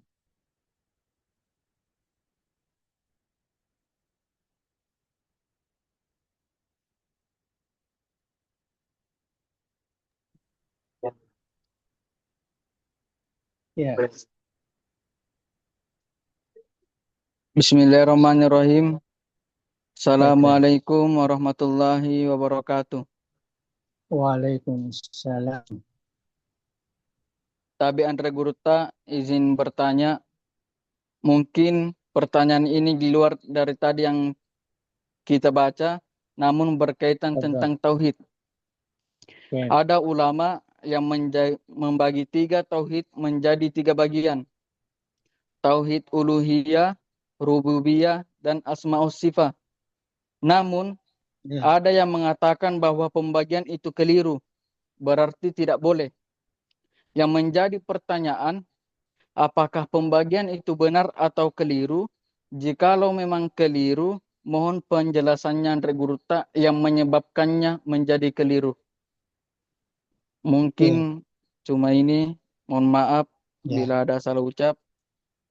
B: Ya,
E: Bismillahirrahmanirrahim.
B: silakan.
E: Assalamualaikum warahmatullahi wabarakatuh.
B: Waalaikumsalam.
E: Tabi Andre Guruta izin bertanya, mungkin pertanyaan ini di luar dari tadi yang kita baca, namun berkaitan
B: Tegar.
E: tentang tauhid.
B: Oke.
E: Ada ulama yang membagi tauhid menjadi 3 bagian. Tauhid uluhiyah, rububiyah, dan asma'us sifat. Namun,
B: Ya,
E: ada yang mengatakan bahwa pembagian itu keliru, berarti tidak boleh. Yang menjadi pertanyaan, apakah pembagian itu benar atau keliru? Jikalau memang keliru, mohon penjelasannya Andre Guruta yang menyebabkannya menjadi keliru.
B: ya,
E: Mungkin cuma ini. Mohon maaf
B: ya.
E: bila ada salah ucap.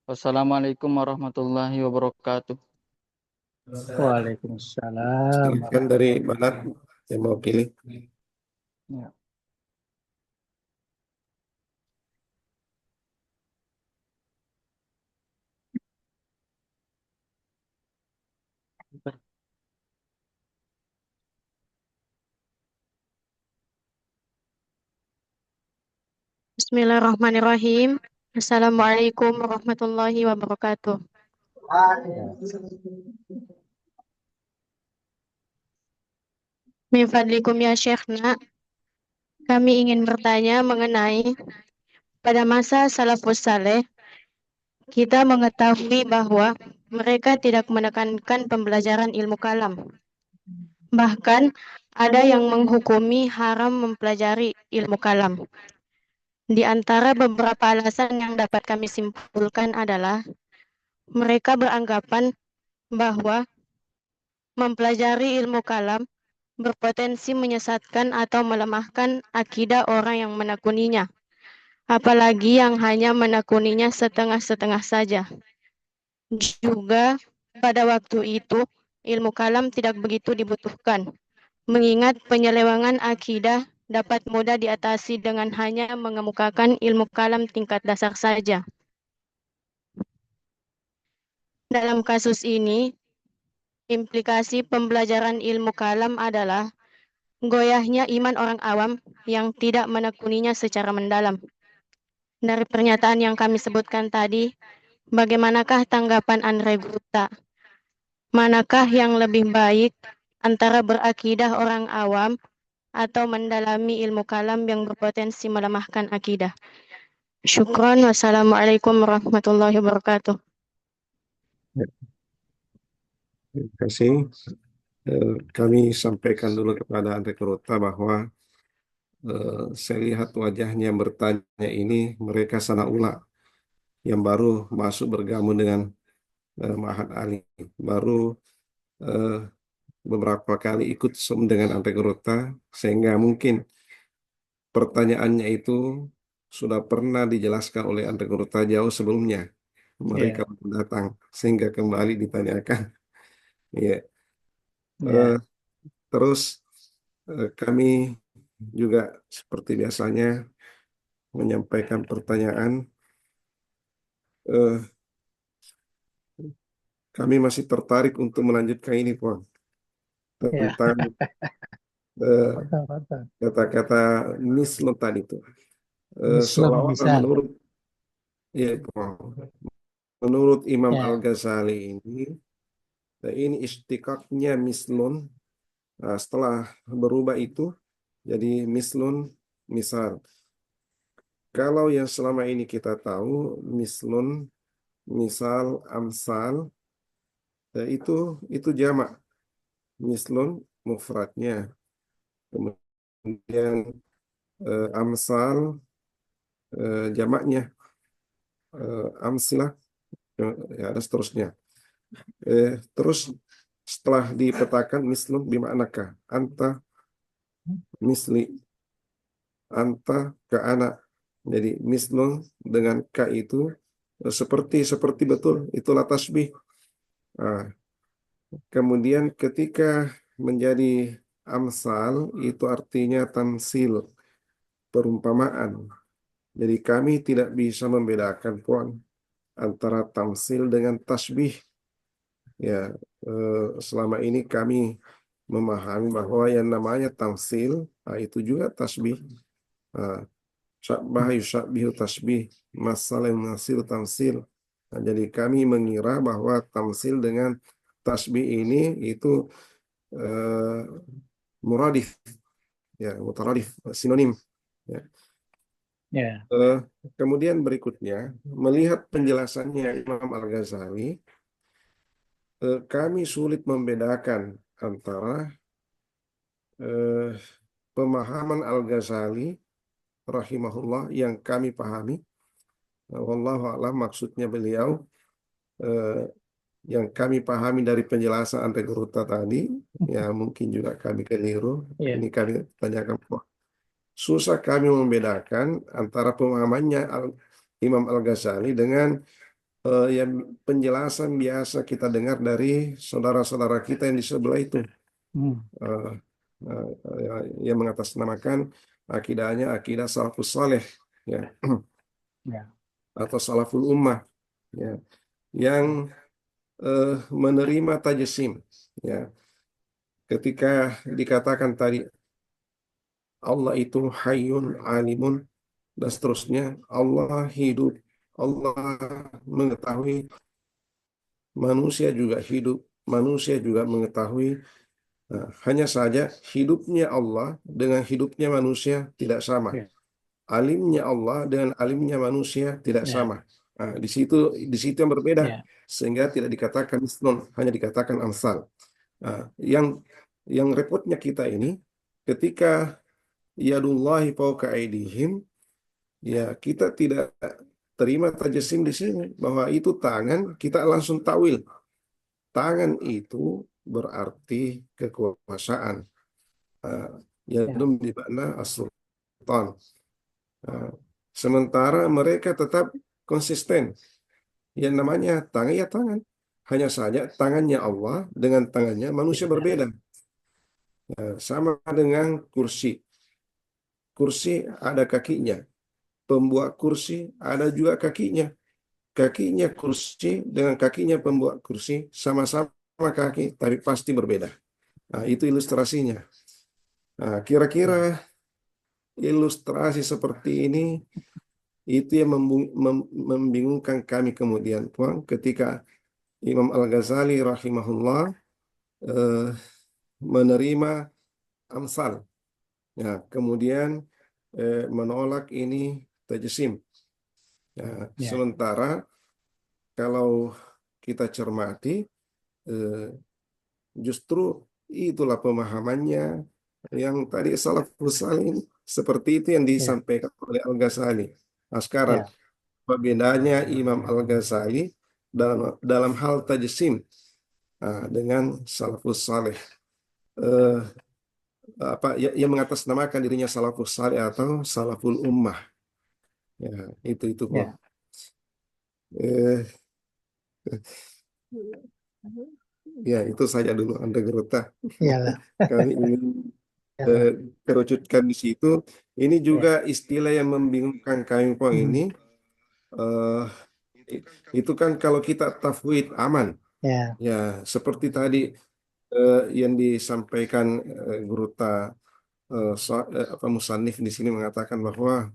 E: Wassalamualaikum warahmatullahi wabarakatuh.
B: Waalaikumsalam.
A: Silakan dari Banat yang mewakili.
B: Ya.
F: Bismillahirrahmanirrahim. Assalamualaikum warahmatullahi wabarakatuh. Min fadlikum ya Syekhna, kami ingin bertanya mengenai pada masa salafus saleh, kita mengetahui bahwa mereka tidak menekankan pembelajaran ilmu kalam. Bahkan ada yang menghukumi haram mempelajari ilmu kalam. Di antara beberapa alasan yang dapat kami simpulkan adalah mereka beranggapan bahwa mempelajari ilmu kalam berpotensi menyesatkan atau melemahkan akidah orang yang menekuninya, apalagi yang hanya menekuninya setengah-setengah saja. Juga pada waktu itu, ilmu kalam tidak begitu dibutuhkan, mengingat penyelewengan akidah dapat mudah diatasi dengan hanya mengemukakan ilmu kalam tingkat dasar saja. Dalam kasus ini, implikasi pembelajaran ilmu kalam adalah goyahnya iman orang awam yang tidak menekuninya secara mendalam. Dari pernyataan yang kami sebutkan tadi, bagaimanakah tanggapan Andre Gupta? Manakah yang lebih baik antara berakidah orang awam atau mendalami ilmu kalam yang berpotensi melemahkan akidah? Syukran, wassalamualaikum warahmatullahi wabarakatuh.
A: Terima kasih. Kami sampaikan dulu kepada Ante Kurota bahwa saya lihat wajahnya yang bertanya ini mereka sana'ula yang baru masuk bergabung dengan Mahat Ali, baru eh, beberapa kali ikut dengan Ante Kurota, sehingga mungkin pertanyaannya itu sudah pernah dijelaskan oleh Ante Kurota jauh sebelumnya. mereka
B: Ya,
A: datang sehingga kembali ditanyakan. Ya,
B: ya,
A: eh, terus kami juga seperti biasanya menyampaikan pertanyaan. Eh, Kami masih tertarik untuk melanjutkan ini, Puan,
B: ya.
A: tentang eh,
B: Betul, betul.
A: kata-kata mislo tadi itu.
B: Islam
A: Seolah-olah
B: misal.
A: ya, Puan, menurut Imam
B: Ya,
A: Al-Ghazali ini istikaknya mislun. Nah, setelah berubah itu jadi mislun misal. Kalau yang selama ini kita tahu mislun misal amsal, ya itu jamak. Mislun mufradnya. Kemudian amsal jamaknya amsilah, ya ada seterusnya. Terus setelah dipetakan mislun bimaknaka anta misli anta ke anak. Jadi mislun dengan ka itu seperti betul itulah tasbih. Nah, kemudian ketika menjadi amsal itu artinya tamsil, perumpamaan. Jadi kami tidak bisa membedakan, Puan, antara tamsil dengan tasbih. Ya, selama ini kami memahami bahwa yang namanya tamsil, itu juga tasbih. Nah, Syabbah yushabbihu tasbih, masal yang nasil tamsil. Nah, jadi kami mengira bahwa tamsil dengan tasbih ini itu eh, muradif, ya, mutaradif, sinonim. Ya.
B: ya,
A: Eh, Kemudian berikutnya, melihat penjelasannya Imam Al-Ghazali, kami sulit membedakan antara eh, pemahaman Al-Ghazali rahimahullah yang kami pahami. Wallahu a'lam maksudnya beliau eh, yang kami pahami dari penjelasan Ante Guruta tadi, ya mungkin juga kami keliru.
B: ya,
A: Ini kami tanyakan, susah kami membedakan antara pemahamannya Imam Al-Ghazali dengan yang penjelasan biasa kita dengar dari saudara-saudara kita yang di sebelah itu.
B: hmm,
A: Eh, yang mengatasnamakan akidahnya akidah salafus saleh, ya,
B: ya,
A: atau salaful ummah, ya, yang menerima tajesim, ya, ketika dikatakan tadi Allah itu hayyun alimun dan seterusnya, Allah hidup, Allah mengetahui, manusia juga hidup, manusia juga mengetahui. Nah, hanya saja hidupnya Allah dengan hidupnya manusia tidak sama.
B: ya,
A: Alimnya Allah dengan alimnya manusia tidak
B: ya,
A: sama. Nah, di situ yang berbeda,
B: ya,
A: sehingga tidak dikatakan misnon, hanya dikatakan amsal. Nah, yang repotnya kita ini ketika yadullahi fauqa aidihim, ya kita tidak terima tajasim di sini bahwa itu tangan, kita langsung tawil. Tangan itu berarti kekuasaan. Uh,
B: ya,
A: Yadum di makna as-sultan. Uh, Sementara mereka tetap konsisten. Yang namanya tangan ya tangan. Hanya saja tangannya Allah dengan tangannya manusia
B: beda.
A: berbeda. Sama dengan kursi. Kursi ada kakinya. Pembuat kursi ada juga kakinya. Kakinya kursi dengan kakinya pembuat kursi sama-sama kaki, tapi pasti berbeda. Nah, itu ilustrasinya. Nah, kira-kira
B: Ya,
A: ilustrasi seperti ini itu yang membingungkan kami kemudian, Tuan, ketika Imam Al-Ghazali rahimahullah eh, menerima amsal. Ya, kemudian menolak ini tajesim. Ya,
B: ya,
A: sementara kalau kita cermati, eh, justru itulah pemahamannya yang tadi salafus salih seperti itu yang
B: ya,
A: disampaikan oleh Al-Ghazali. Nah, sekarang
B: ya,
A: apa bedanya Imam Al-Ghazali dalam hal tajsim dengan salafus saleh? Eh, yang mengatasnamakan dirinya salafus saleh atau salaful ummah? Ya, itu pun.
B: ya,
A: Eh, Ya, itu saja dulu Anda Gerota.
B: Iyalah.
A: Kami ingin
B: Iyalah.
A: kerucutkan di situ. Ini
B: Ya.
A: juga istilah yang membingungkan kami Pong
B: Hmm.
A: ini. eh, itu kan kalau kita tafwid aman.
B: Ya.
A: Ya, seperti tadi yang disampaikan Gerota apa Musannif di sini mengatakan bahwa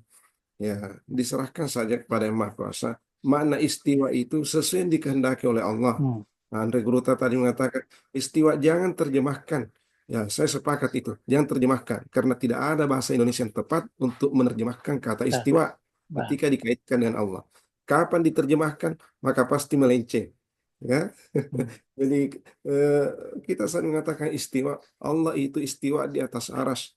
A: ya diserahkan saja kepada Yang Maha Kuasa. Makna istiwa itu sesuai yang dikehendaki oleh Allah.
B: Hmm.
A: Nah, Andre Gruta tadi mengatakan istiwa jangan terjemahkan. Ya, saya sepakat itu. Jangan terjemahkan karena tidak ada bahasa Indonesia yang tepat untuk menerjemahkan kata
B: Nah,
A: istiwa
B: nah.
A: ketika dikaitkan dengan Allah. Kapan diterjemahkan, maka pasti melenceng. Ya,
B: Hmm.
A: jadi eh, kita sering mengatakan istiwa. Allah itu istiwa di atas aras.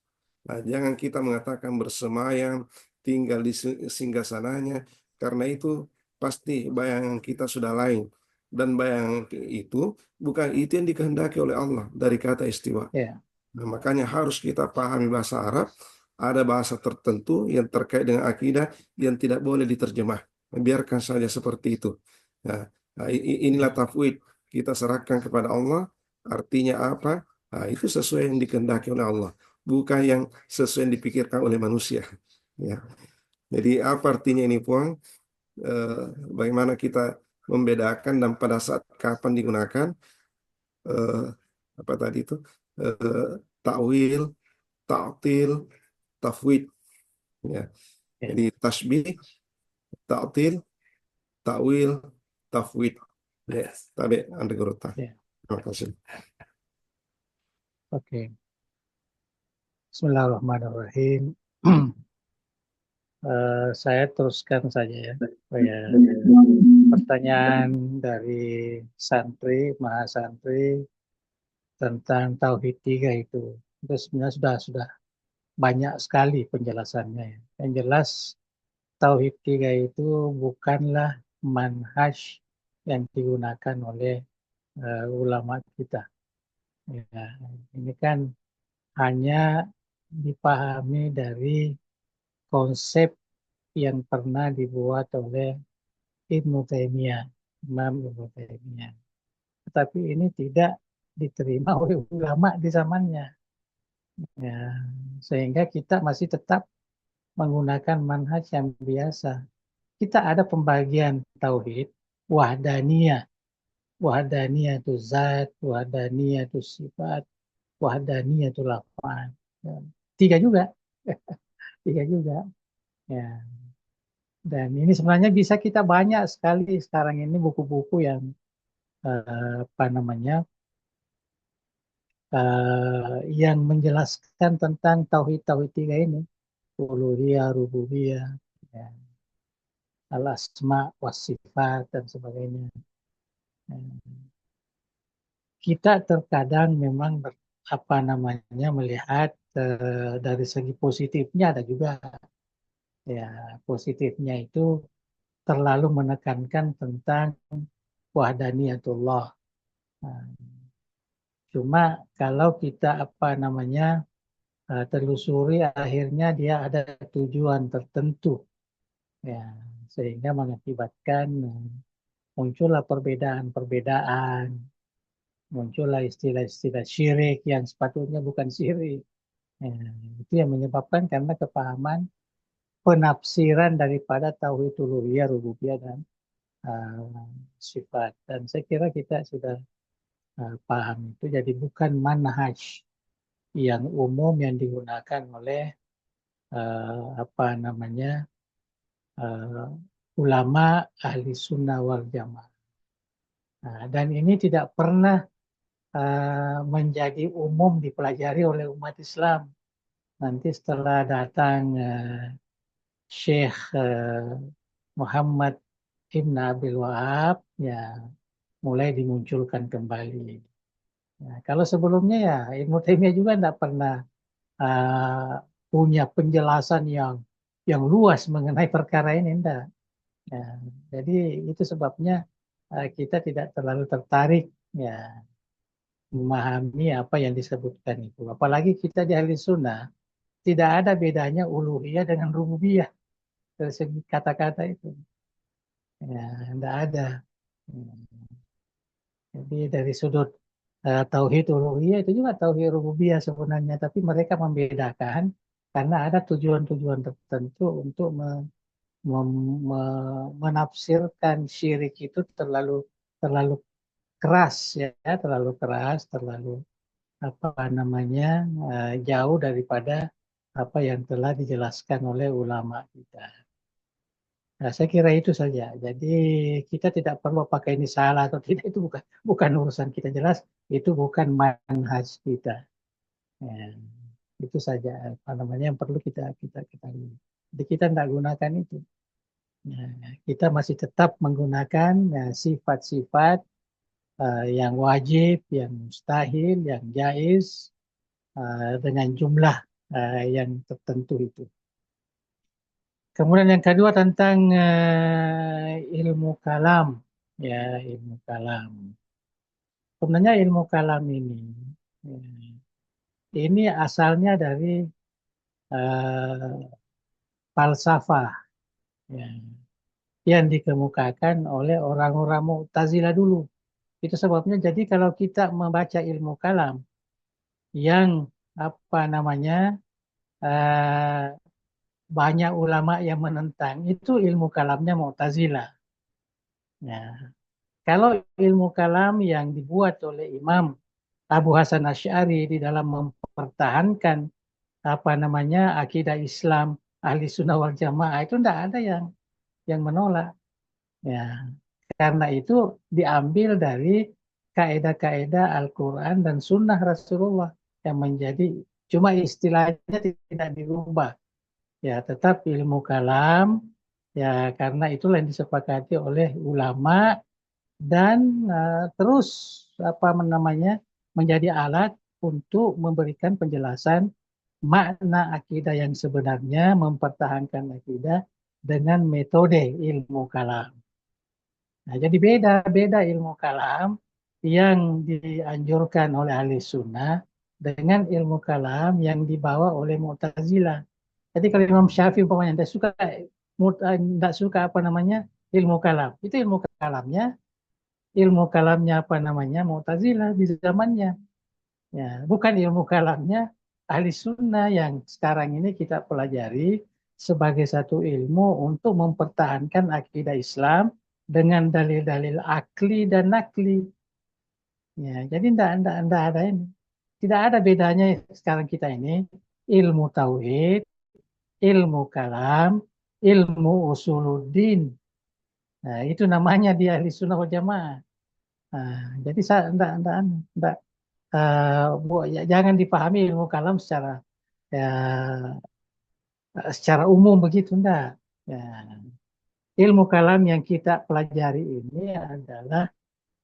A: Nah, jangan kita mengatakan bersemayam, tinggal di singgasananya, karena itu pasti bayangan kita sudah lain. Dan bayangan itu bukan itu yang dikehendaki oleh Allah dari kata istiwa.
B: Ya.
A: Nah, makanya harus kita pahami bahasa Arab, ada bahasa tertentu yang terkait dengan akidah yang tidak boleh diterjemah. Biarkan saja seperti itu. Nah, inilah tafwid. Kita serahkan kepada Allah, artinya apa? Nah, itu sesuai yang dikehendaki oleh Allah, bukan yang sesuai yang dipikirkan oleh manusia. Ya. Jadi apa artinya ini, Puang? Eh, Bagaimana kita membedakan dan pada saat kapan digunakan? Eh, Apa tadi itu? Eh, Takwil, ta'til, tafwid. Ya.
B: Ya.
A: Jadi tasbih, ta'til, takwil, tafwid. Ya, tabe Anda Gerota.
B: Ya.
A: Terima kasih.
B: Oke. Bismillahirrahmanirrahim. Saya teruskan saja ya. Pertanyaan dari santri, mahasantri tentang tauhid 3 itu. Itu sebenarnya sudah banyak sekali penjelasannya ya. Yang jelas tauhid 3 itu bukanlah manhaj yang digunakan oleh ulama kita. Ya, ini kan hanya dipahami dari konsep yang pernah dibuat oleh Ibnu Taimiyah, Imam Ibnu Taimiyah. Tetapi ini tidak diterima oleh ulama di zamannya. Ya, sehingga kita masih tetap menggunakan manhaj yang biasa. Kita ada pembagian tauhid, wahdaniyah. Wahdaniyah itu zat, wahdaniyah itu sifat, wahdaniyah itu lafaz. Ya, tiga juga. Tiga juga. Ya. Dan ini sebenarnya bisa kita banyak sekali sekarang ini buku-buku yang apa namanya yang menjelaskan tentang tauhid-tauhid 3 ini, uluhiyah, rububiyah, ya, al-asma, was-sifat dan sebagainya. Ya. Kita terkadang memang apa namanya melihat dari segi positifnya ada juga. Ya, positifnya itu terlalu menekankan tentang wahdaniyatullah. Nah, cuma kalau kita apa namanya telusuri akhirnya dia ada tujuan tertentu ya sehingga mengakibatkan muncullah perbedaan-perbedaan, muncullah istilah-istilah syirik yang sepatutnya bukan syirik. Ya, itu yang menyebabkan karena kepahaman penafsiran daripada tauhid uluhiyah, rububiyah dan sifat. Dan saya kira kita sudah paham itu. Jadi bukan manhaj yang umum yang digunakan oleh apa namanya ulama ahli sunnah wal jamaah. Nah, dan ini tidak pernah menjadi umum dipelajari oleh umat Islam. Nanti setelah datang Syekh Muhammad Ibn Abil Wahab, ya mulai dimunculkan kembali. Ya, kalau sebelumnya ya Ibnu Taimiyah juga tidak pernah punya penjelasan yang luas mengenai perkara ini, enggak. Ya, jadi itu sebabnya kita tidak terlalu tertarik ya memahami apa yang disebutkan itu. Apalagi kita di ahli sunnah tidak ada bedanya uluhiyah dengan rububiyah dari segi kata-kata itu. Ya, tidak ada. Jadi dari sudut tauhid uluhiyah itu juga tauhid rububiyah sebenarnya, tapi mereka membedakan karena ada tujuan-tujuan tertentu untuk menafsirkan syirik itu terlalu terlalu keras ya, terlalu keras, terlalu apa namanya jauh daripada apa yang telah dijelaskan oleh ulama kita. Nah, saya kira itu saja. Jadi kita tidak perlu pakai ini salah atau tidak, itu bukan urusan kita, jelas itu bukan manhaj kita. Ya, itu saja apa namanya yang perlu kita ketahui. Jadi kita tidak gunakan itu. Ya, kita masih tetap menggunakan sifat-sifat yang wajib, yang mustahil, yang jaiz dengan jumlah yang tertentu itu. Kemudian yang kedua tentang ilmu kalam, ya ilmu kalam. Sebenarnya ilmu kalam ini asalnya dari falsafah, ya, yang dikemukakan oleh orang-orang Mu'tazilah dulu. Itu sebabnya jadi kalau kita membaca ilmu kalam yang apa namanya banyak ulama yang menentang, itu ilmu kalamnya Mu'tazilah. Ya. Kalau ilmu kalam yang dibuat oleh Imam Abu Hasan Asy'ari di dalam mempertahankan apa namanya akidah Islam ahli sunnah wal jamaah itu tidak ada yang menolak. Ya, karena itu diambil dari kaedah-kaedah Al-Quran dan Sunnah Rasulullah yang menjadi cuma istilahnya tidak dirubah. Ya, tetap ilmu kalam. Ya, karena itulah yang disepakati oleh ulama dan terus apa namanya menjadi alat untuk memberikan penjelasan makna akidah yang sebenarnya, mempertahankan akidah dengan metode ilmu kalam. Nah, jadi beda-beda ilmu kalam yang dianjurkan oleh ahli sunnah dengan ilmu kalam yang dibawa oleh Mu'tazilah. Jadi kalau Imam Syafi'i umpamanya tidak suka apa namanya ilmu kalam, itu ilmu kalamnya apa namanya Mu'tazilah di zamannya. Ya, bukan ilmu kalamnya ahli sunnah yang sekarang ini kita pelajari sebagai satu ilmu untuk mempertahankan akidah Islam dengan dalil-dalil akli dan nakli. Ya, jadi tidak ada ini. Tidak ada bedanya sekarang kita ini ilmu tauhid, ilmu kalam, ilmu usuluddin. Nah, itu namanya di ahli sunnah wal jamaah. Nah, jadi saya enggak, jangan dipahami ilmu kalam ya, secara umum begitu enggak. Ya, ilmu kalam yang kita pelajari ini adalah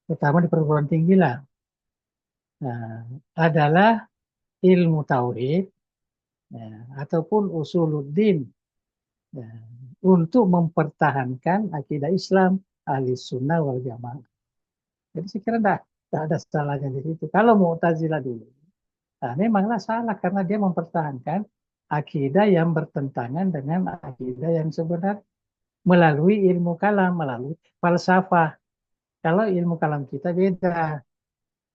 B: terutama di perguruan tinggi lah. Nah, adalah ilmu tauhid ya, ataupun usuluddin ya, untuk mempertahankan akidah Islam ahli sunnah wal jamaah. Jadi saya kira tidak ada salahnya di situ. Kalau Mu'tazilah dulu, nah, memanglah salah karena dia mempertahankan akidah yang bertentangan dengan akidah yang sebenar melalui ilmu kalam, melalui falsafah. Kalau ilmu kalam kita beda.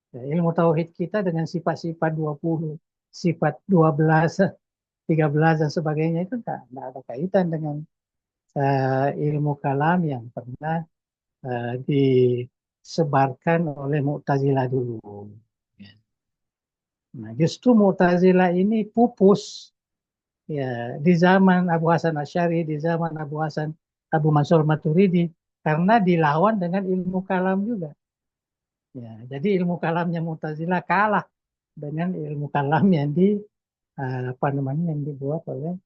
B: Ya, ilmu tauhid kita dengan sifat-sifat 20, sifat 12, 13 dan sebagainya itu tidak ada kaitan dengan ilmu kalam yang pernah disebarkan oleh Mu'tazilah dulu. Ya. Nah, justru Mu'tazilah ini pupus ya di zaman Abu Hasan Asy'ari, di zaman Abu Mansur Maturidi karena dilawan dengan ilmu kalam juga. Ya, jadi ilmu kalamnya Mu'tazilah kalah dengan ilmu kalam yang apa namanya yang dibuat oleh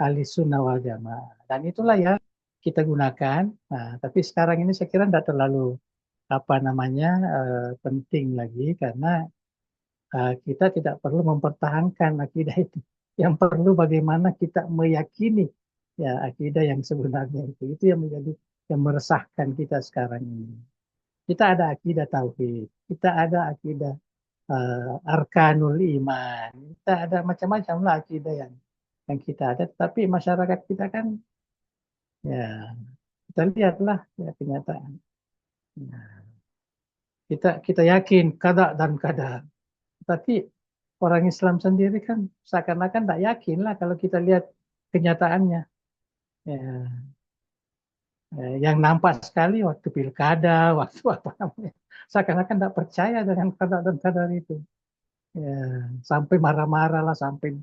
B: ahli sunnah wal jamaah. Dan itulah yang kita gunakan. Nah, tapi sekarang ini saya kira tidak terlalu apa namanya penting lagi karena kita tidak perlu mempertahankan akidah itu. Yang perlu bagaimana kita meyakini ya akidah yang sebenarnya itu. Itu yang menjadi yang meresahkan kita sekarang ini. Kita ada akidah tauhid, kita ada akidah arkanul iman, kita ada macam-macam lah akidah yang kita ada. Tapi masyarakat kita kan ya kita lihatlah ya kenyataan. Nah, kita yakin kada dan kadar. Tapi orang Islam sendiri kan seakan-akan tidak yakin lah kalau kita lihat kenyataannya. Ya, yang nampak sekali waktu pilkada, waktu apa namanya, seakan-akan tidak percaya dengan kada dan kadar itu. Ya, sampai marah-marah lah, sampai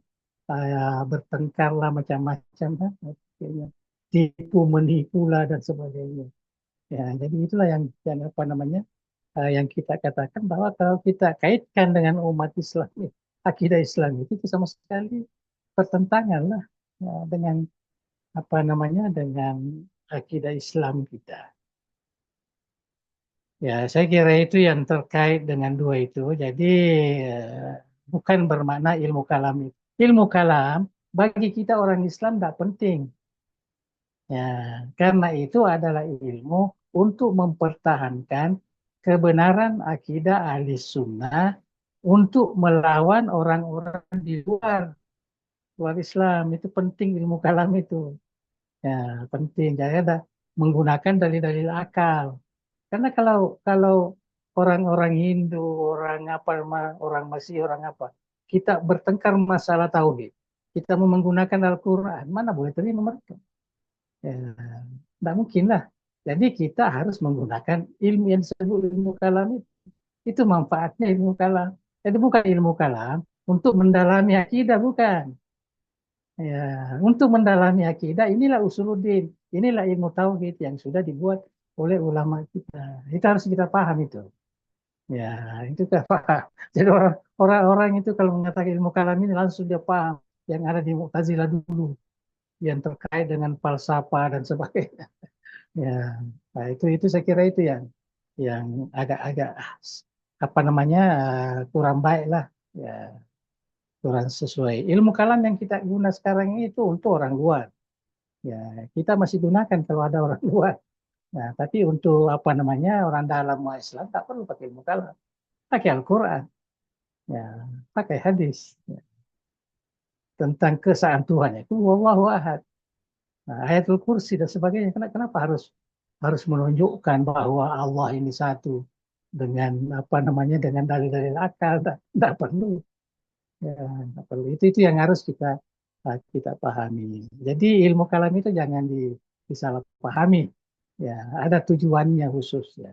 B: bertengkar lah macam-macam kan, kayaknya tipu menipu lah dan sebagainya. Ya, jadi itulah yang apa namanya, yang kita katakan bahwa kalau kita kaitkan dengan umat Islam, akidah Islam itu sama sekali bertentangan lah ya, dengan apa namanya, dengan akidah Islam kita. Ya, saya kira itu yang terkait dengan dua itu. Jadi bukan bermakna ilmu kalam itu. Ilmu kalam bagi kita orang Islam tidak penting. Ya, karena itu adalah ilmu untuk mempertahankan kebenaran akidah ahli sunnah untuk melawan orang-orang di luar Islam. Itu penting ilmu kalam itu. Ya, penting. Jadi ada menggunakan dalil-dalil akal. Karena kalau orang-orang Hindu, orang apa, orang Masih, orang apa, kita bertengkar masalah tauhid, kita mau menggunakan Al-Quran, mana boleh terima mereka? Ya, tidak mungkin lah. Jadi kita harus menggunakan ilmu yang disebut ilmu kalam itu. Itu manfaatnya ilmu kalam. Jadi bukan ilmu kalam untuk mendalami akidah, bukan. Ya, untuk mendalami akidah, inilah usuluddin, inilah ilmu tauhid yang sudah dibuat oleh ulama kita. Itu harus kita paham itu. Ya, itu kita paham. Jadi orang-orang itu kalau mengatakan ilmu kalam ini langsung dia paham yang ada di Mu'tazilah dulu, yang terkait dengan falsafah dan sebagainya. Ya, nah itu saya kira itu yang agak-agak apa namanya, kurang baik lah. Ya, kurang sesuai. Ilmu kalam yang kita guna sekarang itu untuk orang luar. Ya, kita masih gunakan kalau ada orang luar. Nah, tapi untuk apa namanya, orang dalam Islam tak perlu pakai ilmu kalam. Pakai Al-Quran. Ya, pakai hadis. Ya. Tentang keesaan Tuhan itu wallahu ahad. Nah, ayatul kursi dan sebagainya. Kenapa harus menunjukkan bahwa Allah ini satu dengan apa namanya, dengan dalil-dalil akal? Tidak perlu. Ya, tidak perlu. Itu yang harus kita pahami. Jadi ilmu kalam itu jangan disalahpahami. Ya, ada tujuannya khusus ya.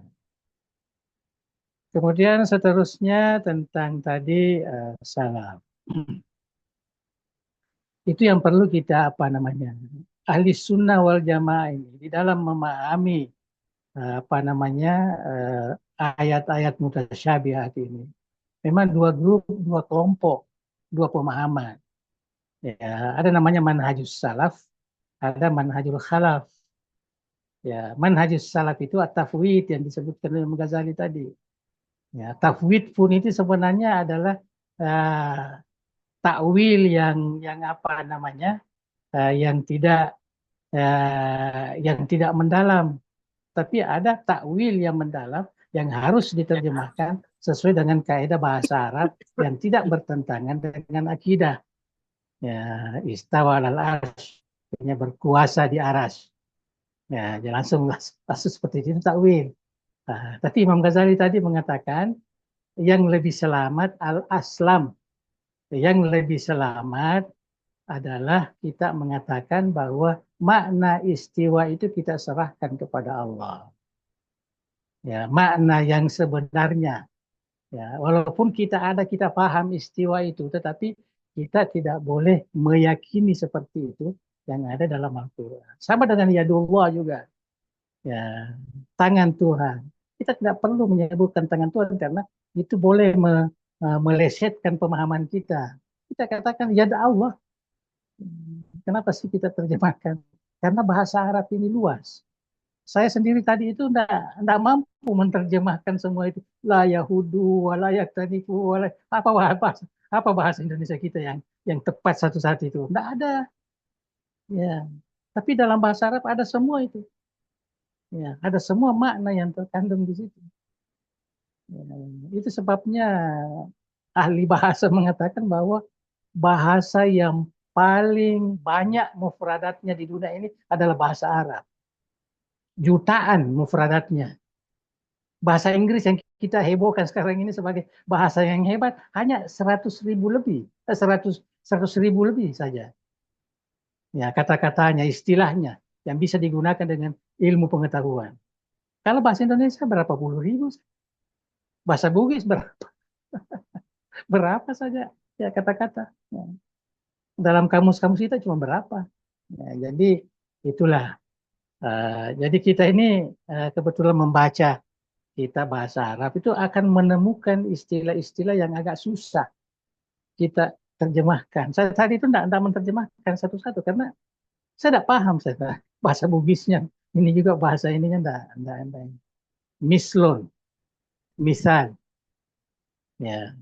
B: Kemudian seterusnya tentang tadi salam. Itu yang perlu kita apa namanya, ahli sunnah wal jamaah ini di dalam memahami apa namanya, ayat-ayat mutasyabihat ini. Memang dua grup, dua kelompok, dua pemahaman. Ya, ada namanya manhajus salaf, ada manhajul khalaf. Ya, manhajus salaf itu at-tafwid yang disebutkan oleh Ghazali tadi. Ya, tafwid pun itu sebenarnya adalah takwil yang apa namanya, yang tidak mendalam, tapi ada takwil yang mendalam yang harus diterjemahkan sesuai dengan kaidah bahasa Arab yang tidak bertentangan dengan akidah. Ya, istawa alal arsy, berkuasa di aras. Ya, langsung seperti itu takwil. Nah, tapi Imam Ghazali tadi mengatakan yang lebih selamat al-aslam. Yang lebih selamat adalah kita mengatakan bahwa makna istiwa itu kita serahkan kepada Allah. Ya, makna yang sebenarnya. Ya, walaupun kita paham istiwa itu, tetapi kita tidak boleh meyakini seperti itu yang ada dalam Al-Quran. Sama dengan yadullah juga. Ya, tangan Tuhan. Kita tidak perlu menyebutkan tangan Tuhan karena itu boleh melesetkan pemahaman kita. Kita katakan yad Allah. Kenapa sih kita terjemahkan? Karena bahasa Arab ini luas. Saya sendiri tadi itu tidak mampu menerjemahkan semua itu. La yahudu, la yaktaniku, apa bahasa Indonesia kita yang tepat satu-satu itu. Tidak ada. Ya. Tapi dalam bahasa Arab ada semua itu. Ya, ada semua makna yang terkandung di situ. Ya, itu sebabnya ahli bahasa mengatakan bahwa bahasa yang paling banyak mufradatnya di dunia ini adalah bahasa Arab.
G: jutaan mufradatnya. Bahasa Inggris yang kita hebohkan sekarang ini sebagai bahasa yang hebat hanya 100.000 lebih, 100.000 lebih saja. Ya, kata-katanya, istilahnya yang bisa digunakan dengan ilmu pengetahuan. Kalau bahasa Indonesia berapa puluh ribu, bahasa Bugis berapa saja ya kata-kata. Ya. Dalam kamus-kamus kita cuma berapa. Ya, jadi itulah. Jadi kita ini kebetulan membaca kita bahasa Arab itu akan menemukan istilah-istilah yang agak susah kita terjemahkan. Saya tadi itu tidak menerjemahkan satu-satu karena saya tidak paham saya bahasa Bugisnya. Ini juga bahasa ininya tidak. Mislon, misal, ya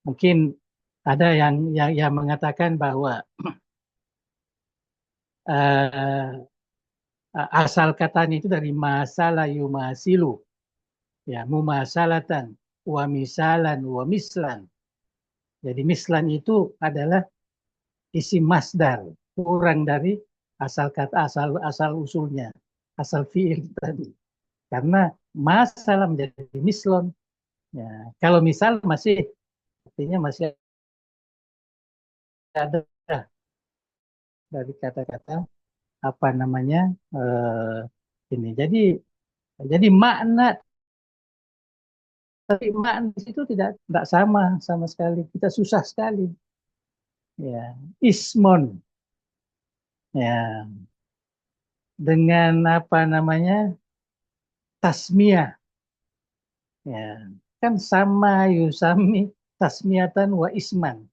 G: mungkin ada yang mengatakan bahwa asal katanya itu dari masalah yumasilu, ya mumasalatan, wa misalan, wa mislan. Jadi mislan itu adalah isim masdar, kurang dari asal kata asal usulnya, asal fiil tadi. Karena masalah menjadi mislon. Ya, kalau misal masih artinya masih ada dari kata-kata apa namanya ini. Jadi makna tapi makna itu tidak sama sekali. Kita susah sekali. Ya, ismon. Ya. Dengan apa namanya? Tasmiyah. Ya, kan sama yusami tasmiyatan wa isman.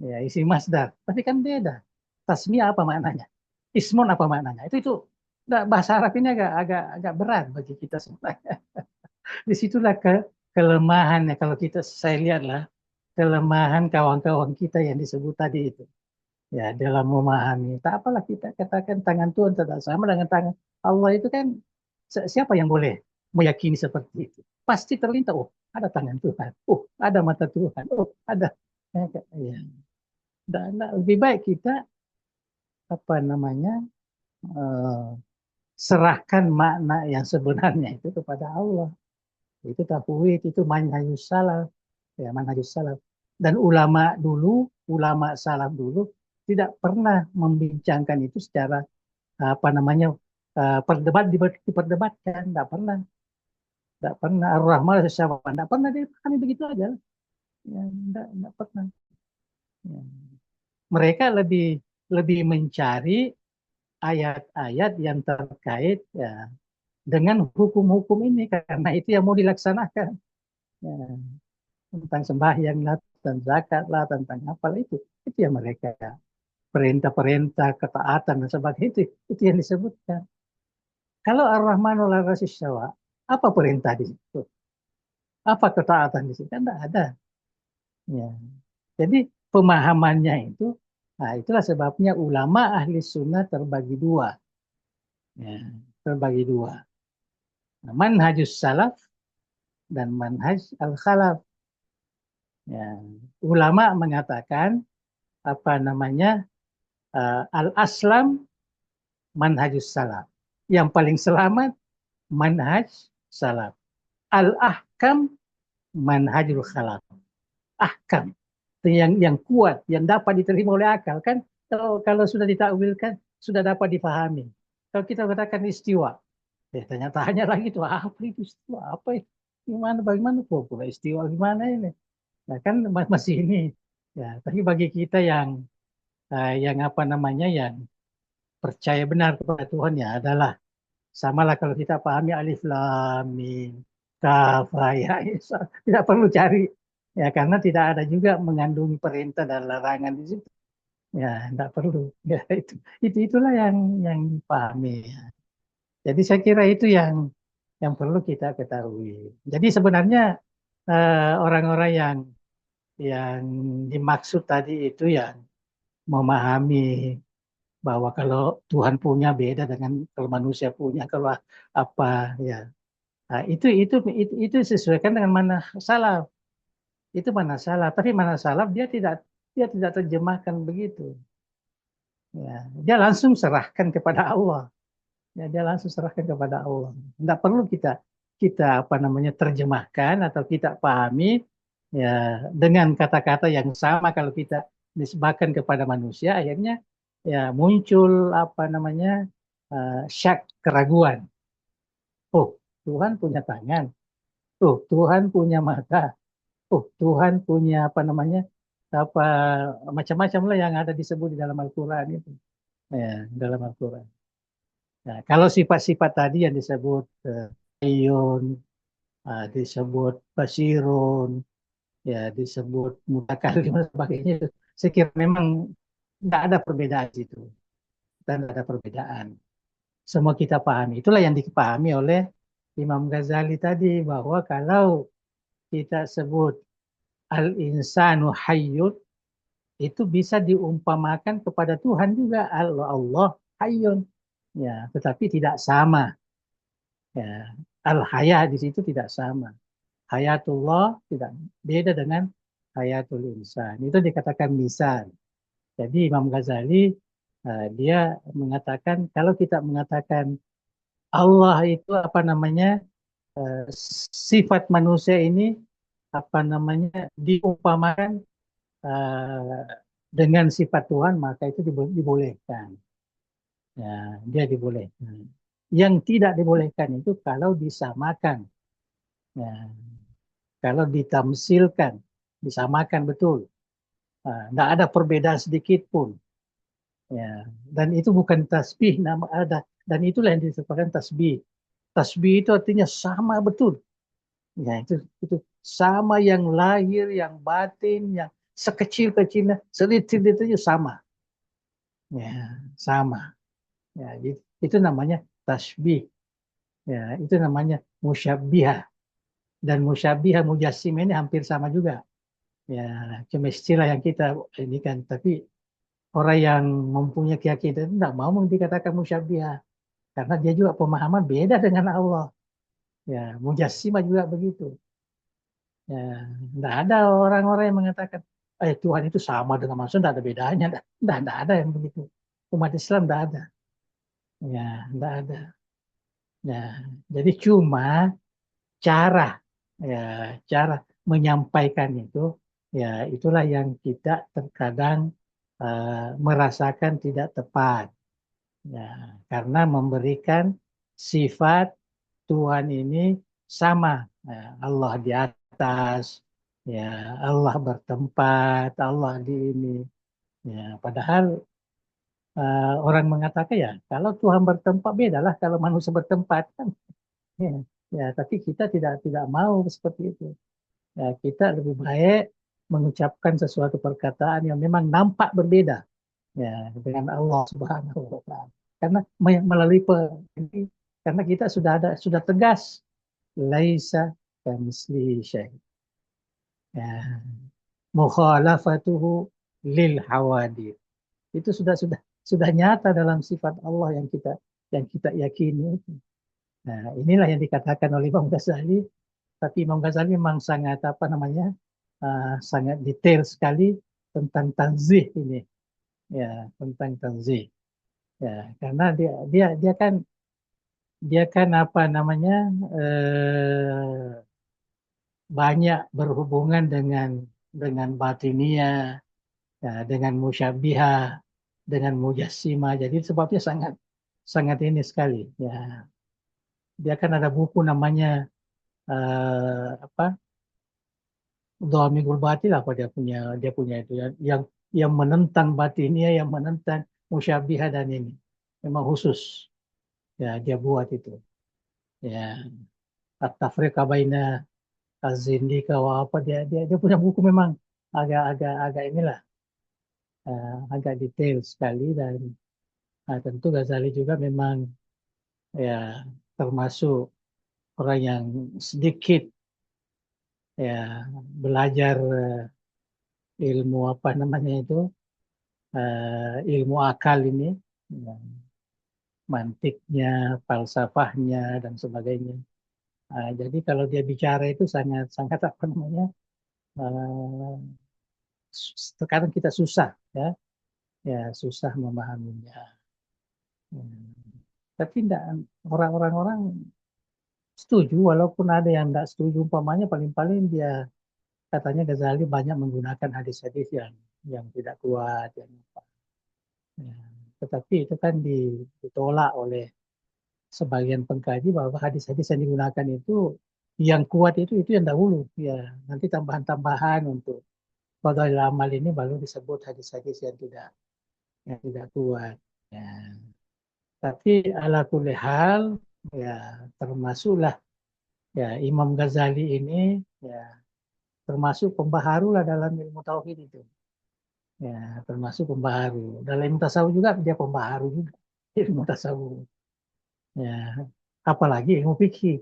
G: Ya, isi masdar. Tapi kan beda. Tasmiyah apa maknanya? Ismon apa maknanya? Itu bahasa Arab ini agak berat bagi kita sebenarnya. Disitulah kelemahannya kalau saya lihatlah kelemahan kawan-kawan kita yang disebut tadi itu. Ya, dalam memahami. Tak apalah kita katakan tangan Tuhan tidak sama dengan tangan Allah itu kan siapa yang boleh meyakini seperti itu? Pasti terlintas, oh ada tangan Tuhan, oh ada mata Tuhan, oh ada. Ya. Dan lebih baik kita apa namanya serahkan makna yang sebenarnya itu kepada Allah. Itu tauhid, itu manhajus salaf, ya manhajus salaf. Dan ulama salaf dulu tidak pernah membincangkan itu secara apa namanya diperdebatkan, tidak pernah Ar-Rahman tidak pernah dipahami begitu aja, ya, tidak pernah. Ya. Mereka lebih mencari ayat-ayat yang terkait ya, dengan hukum-hukum ini karena itu yang mau dilaksanakan. Ya. Tentang sembahyang lah, tentang zakat lah, tentang apa itu yang mereka perintah-perintah, ketaatan dan sebagainya itu yang disebutkan. Kalau Ar-Rahmanul Ar-Rahim apa perintah di situ? Apa ketaatan di situ? Kan tidak ada. Ya. Jadi pemahamannya itu, nah itulah sebabnya ulama ahli sunnah terbagi dua. Ya, terbagi dua. Nah, manhajus salaf dan manhaj al-khalaf. Ya. Ulama mengatakan apa namanya al-aslam manhajus salaf. Yang paling selamat manhaj salaf. Al-ahkam manhajul khalaf. Ahkam yang kuat, yang dapat diterima oleh akal kan kalau sudah ditakwilkan sudah dapat dipahami. Kalau kita katakan istiwa, tanya lagi tuh apa itu istiwa, apa itu, gimana, bagaimana pula istiwa gimana ini? Nah kan masih ini. Ya, tapi bagi kita yang apa namanya yang percaya benar kepada Tuhan ya adalah samalah kalau kita pahami alif lam mim kaf ya tidak perlu cari ya karena tidak ada juga mengandung perintah dan larangan di situ ya tidak perlu ya itulah yang dipahami ya. Jadi saya kira itu yang perlu kita ketahui. Jadi sebenarnya orang-orang yang dimaksud tadi itu yang memahami bahwa kalau Tuhan punya beda dengan kalau manusia punya kalau apa ya. Nah, itu sesuaikan dengan mana salaf. Itu mana salaf, tapi mana salaf dia tidak terjemahkan begitu. Ya, dia langsung serahkan kepada Allah. Ya, dia langsung serahkan kepada Allah. Tidak perlu kita kita apa namanya terjemahkan atau kita pahami ya dengan kata-kata yang sama. Kalau kita nisbahkan kepada manusia, akhirnya ya muncul apa namanya syak, keraguan. Oh, Tuhan punya tangan. Oh, Tuhan punya mata. Oh, Tuhan punya apa namanya apa macam-macam lah yang ada disebut di dalam Al-Quran itu. Ya, dalam Al-Quran. Nah, kalau sifat-sifat tadi yang disebut Ayun, disebut Basirun, ya disebut Mutakalim dan sebagainya, saya kira memang tidak ada perbedaan itu, dan tidak ada perbedaan. Semua kita pahami. Itulah yang dipahami oleh Imam Ghazali tadi, bahwa kalau kita sebut al-insanu hayyun, itu bisa diumpamakan kepada Tuhan juga. Allah hayyun. Ya, tetapi tidak sama. Ya, al-haya di situ tidak sama. Hayatullah tidak beda dengan hayatul insan. Itu dikatakan misal. Jadi Imam Ghazali dia mengatakan kalau kita mengatakan Allah itu apa namanya sifat manusia ini apa namanya diumpamakan dengan sifat Tuhan, maka itu dibolehkan. Ya, dia dibolehkan. Yang tidak dibolehkan itu kalau disamakan. Ya, kalau ditamsilkan, disamakan betul. Tidak ada perbedaan sedikit pun. Ya, dan itu bukan tasbih nama ada, dan itulah yang disebutkan tasbih. Tasbih itu artinya sama betul. Ya, itu sama yang lahir, yang batin, yang sekecil-kecilnya, sedikit-sedikitnya sama. Ya, sama. Ya, itu namanya tasbih. Ya, itu namanya musyabbihah. Dan musyabbihah mujassim ini hampir sama juga. Ya, cuma istilah yang kita ini kan, tapi orang yang mempunyai keyakinan itu tidak mau dikatakan musyabbihah karena dia juga pemahaman beda dengan Allah. Ya, mujassimah juga begitu. Ya, tidak ada orang-orang yang mengatakan, Tuhan itu sama dengan manusia, tidak ada bedanya. Tidak ada yang begitu. Umat Islam tidak ada. Ya, tidak ada. Ya, jadi cuma cara, ya, cara menyampaikan itu, ya itulah yang kita terkadang merasakan tidak tepat. Ya, karena memberikan sifat Tuhan ini sama. Ya, Allah di atas, ya Allah bertempat, Allah di ini. Ya, padahal orang mengatakan ya kalau Tuhan bertempat bedalah kalau manusia bertempat kan. Ya, ya, tapi kita tidak mau seperti itu. Ya, kita lebih baik mengucapkan sesuatu perkataan yang memang nampak berbeda ya dengan Allah Subhanahu wa taala. Karena melalui ini karena kita sudah tegas laisa kamitslihi syai. Ya, mukhalafatuhu lil hawadith. Itu sudah nyata dalam sifat Allah yang kita yakini. Nah, inilah yang dikatakan oleh Imam Ghazali. Tapi Imam Ghazali memang sangat apa namanya sangat detail sekali tentang tanzih ini, ya tentang tanzih. Ya, karena dia kan apa namanya banyak berhubungan dengan batinia, ya, dengan musyabihah, dengan mujassimah. Jadi sebabnya sangat sangat ini sekali. Ya, dia kan ada buku namanya apa Dhammikul Batil apa dia punya itu yang menentang batinia, yang menentang musyabihah dan ini memang khusus ya dia buat itu ya at-tafriqa baina az-zindika wa apa dia punya buku memang agak inilah agak detail sekali. Dan tentu Ghazali juga memang ya termasuk orang yang sedikit ya belajar ilmu apa namanya itu ilmu akal ini, ya, mantiknya, falsafahnya dan sebagainya. Jadi kalau dia bicara itu sangat sangat apa namanya, terkadang kita susah ya, ya susah memahaminya. Hmm. Tapi tidak, orang-orang setuju, walaupun ada yang tidak setuju. Umpamanya paling-paling dia katanya Ghazali banyak menggunakan hadis-hadis yang tidak kuat, yang apa. Ya. Tetapi itu kan ditolak oleh sebagian pengkaji bahwa hadis-hadis yang digunakan itu yang kuat itu yang dahulu. Ya, nanti tambahan-tambahan untuk fadhail amal ini baru disebut hadis-hadis yang tidak kuat. Ya. Tapi ala kulli hal, ya termasuklah ya Imam Ghazali ini ya termasuk pembaharu lah dalam ilmu tauhid itu. Ya, termasuk pembaharu. Dalam ilmu tasawuf juga dia pembaharu juga. Ilmu tasawuf. Ya, apalagi ilmu fikih.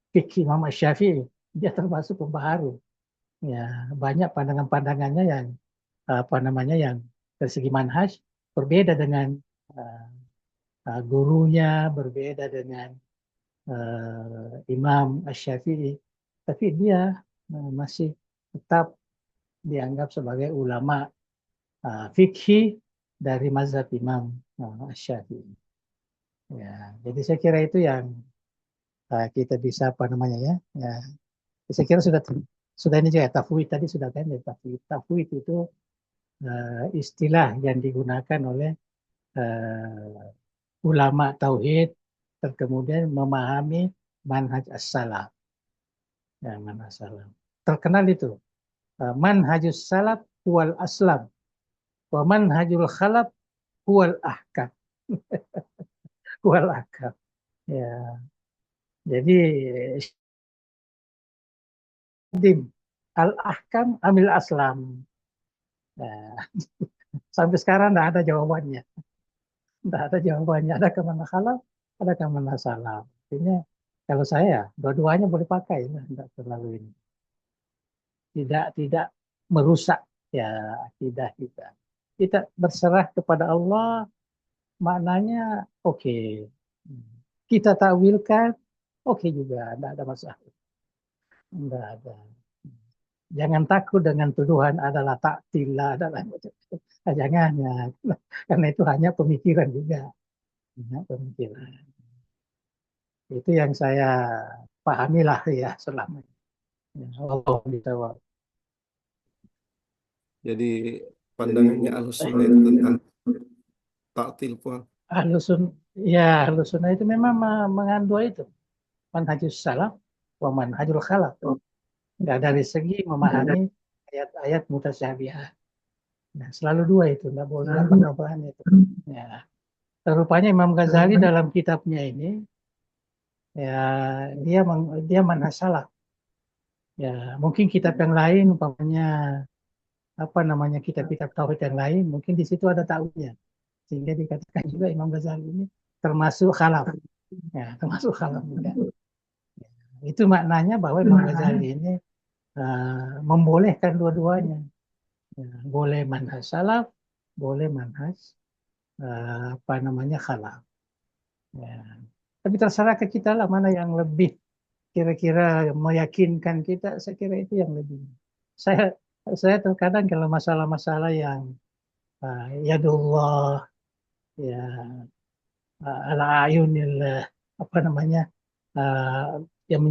G: Fikih Imam Syafi'i dia termasuk pembaharu. Ya, banyak pandangan-pandangannya yang apa namanya yang dari segi manhaj berbeda dengan uh, gurunya, berbeda dengan Imam Asy-Syafi'i, tapi dia masih tetap dianggap sebagai ulama fikih dari mazhab Imam Asy-Syafi'i. Ya, jadi saya kira itu yang kita bisa apa namanya ya. Ya, saya kira sudah ini juga tafwid tadi sudah kan ya tafwid. Tafwid itu istilah yang digunakan oleh ulama tauhid kemudian memahami manhaj as-salaf. Ya, manhaj salaf. Terkenal itu. Manhajus salaf wal aslam. Wa manhajul khalaf wal ahkam. Wal ahkam. Ya. Jadi al-ahkam amil aslam. Nah, sampai sekarang tidak ada jawabannya. Tidak ada jawabannya. Ada kemana khalaf, ada kemana salaf. Artinya kalau saya, dua-duanya boleh pakai. Tidak terlalu ini. Tidak merusak ya akidah kita. Kita berserah kepada Allah, maknanya oke. Kita takwilkan, oke juga, tidak ada masalah. Tidak ada. Jangan takut dengan tuduhan adalah taktilah, adalah jangan ya, karena itu hanya pemikiran juga, hanya pemikiran. Itu yang saya pahami lah ya selama ini. Ya, Allah ditawar.
A: Jadi pandangannya Ahlussunnah itu tentang taktil pun.
G: Ahlusun, ya Ahlussunnah itu memang mengandung itu manhajus salaf wa manhajul khalaf. Nggak dari segi memahami ayat-ayat mutasyabihat. Nah, selalu dua itu, nggak boleh tambahan itu. Ya. Rupanya Imam Ghazali dalam kitabnya ini, ya dia manhaj salaf. Ya, mungkin kitab yang lain, umpamanya apa namanya kitab-kitab tauhid yang lain, mungkin di situ ada takwilnya, sehingga dikatakan juga Imam Ghazali ini termasuk khalaf. Ya, termasuk khalaf juga. Itu maknanya bahwa Imam Ghazali ini membolehkan dua-duanya. Ya, boleh manhaj salaf, boleh manhaj apa namanya khalaf. Ya. Tapi terserah ke kita lah mana yang lebih kira-kira meyakinkan kita. Saya kira itu yang lebih. Saya terkadang kalau masalah-masalah yang yadullah, ya ala ayunil apa namanya yang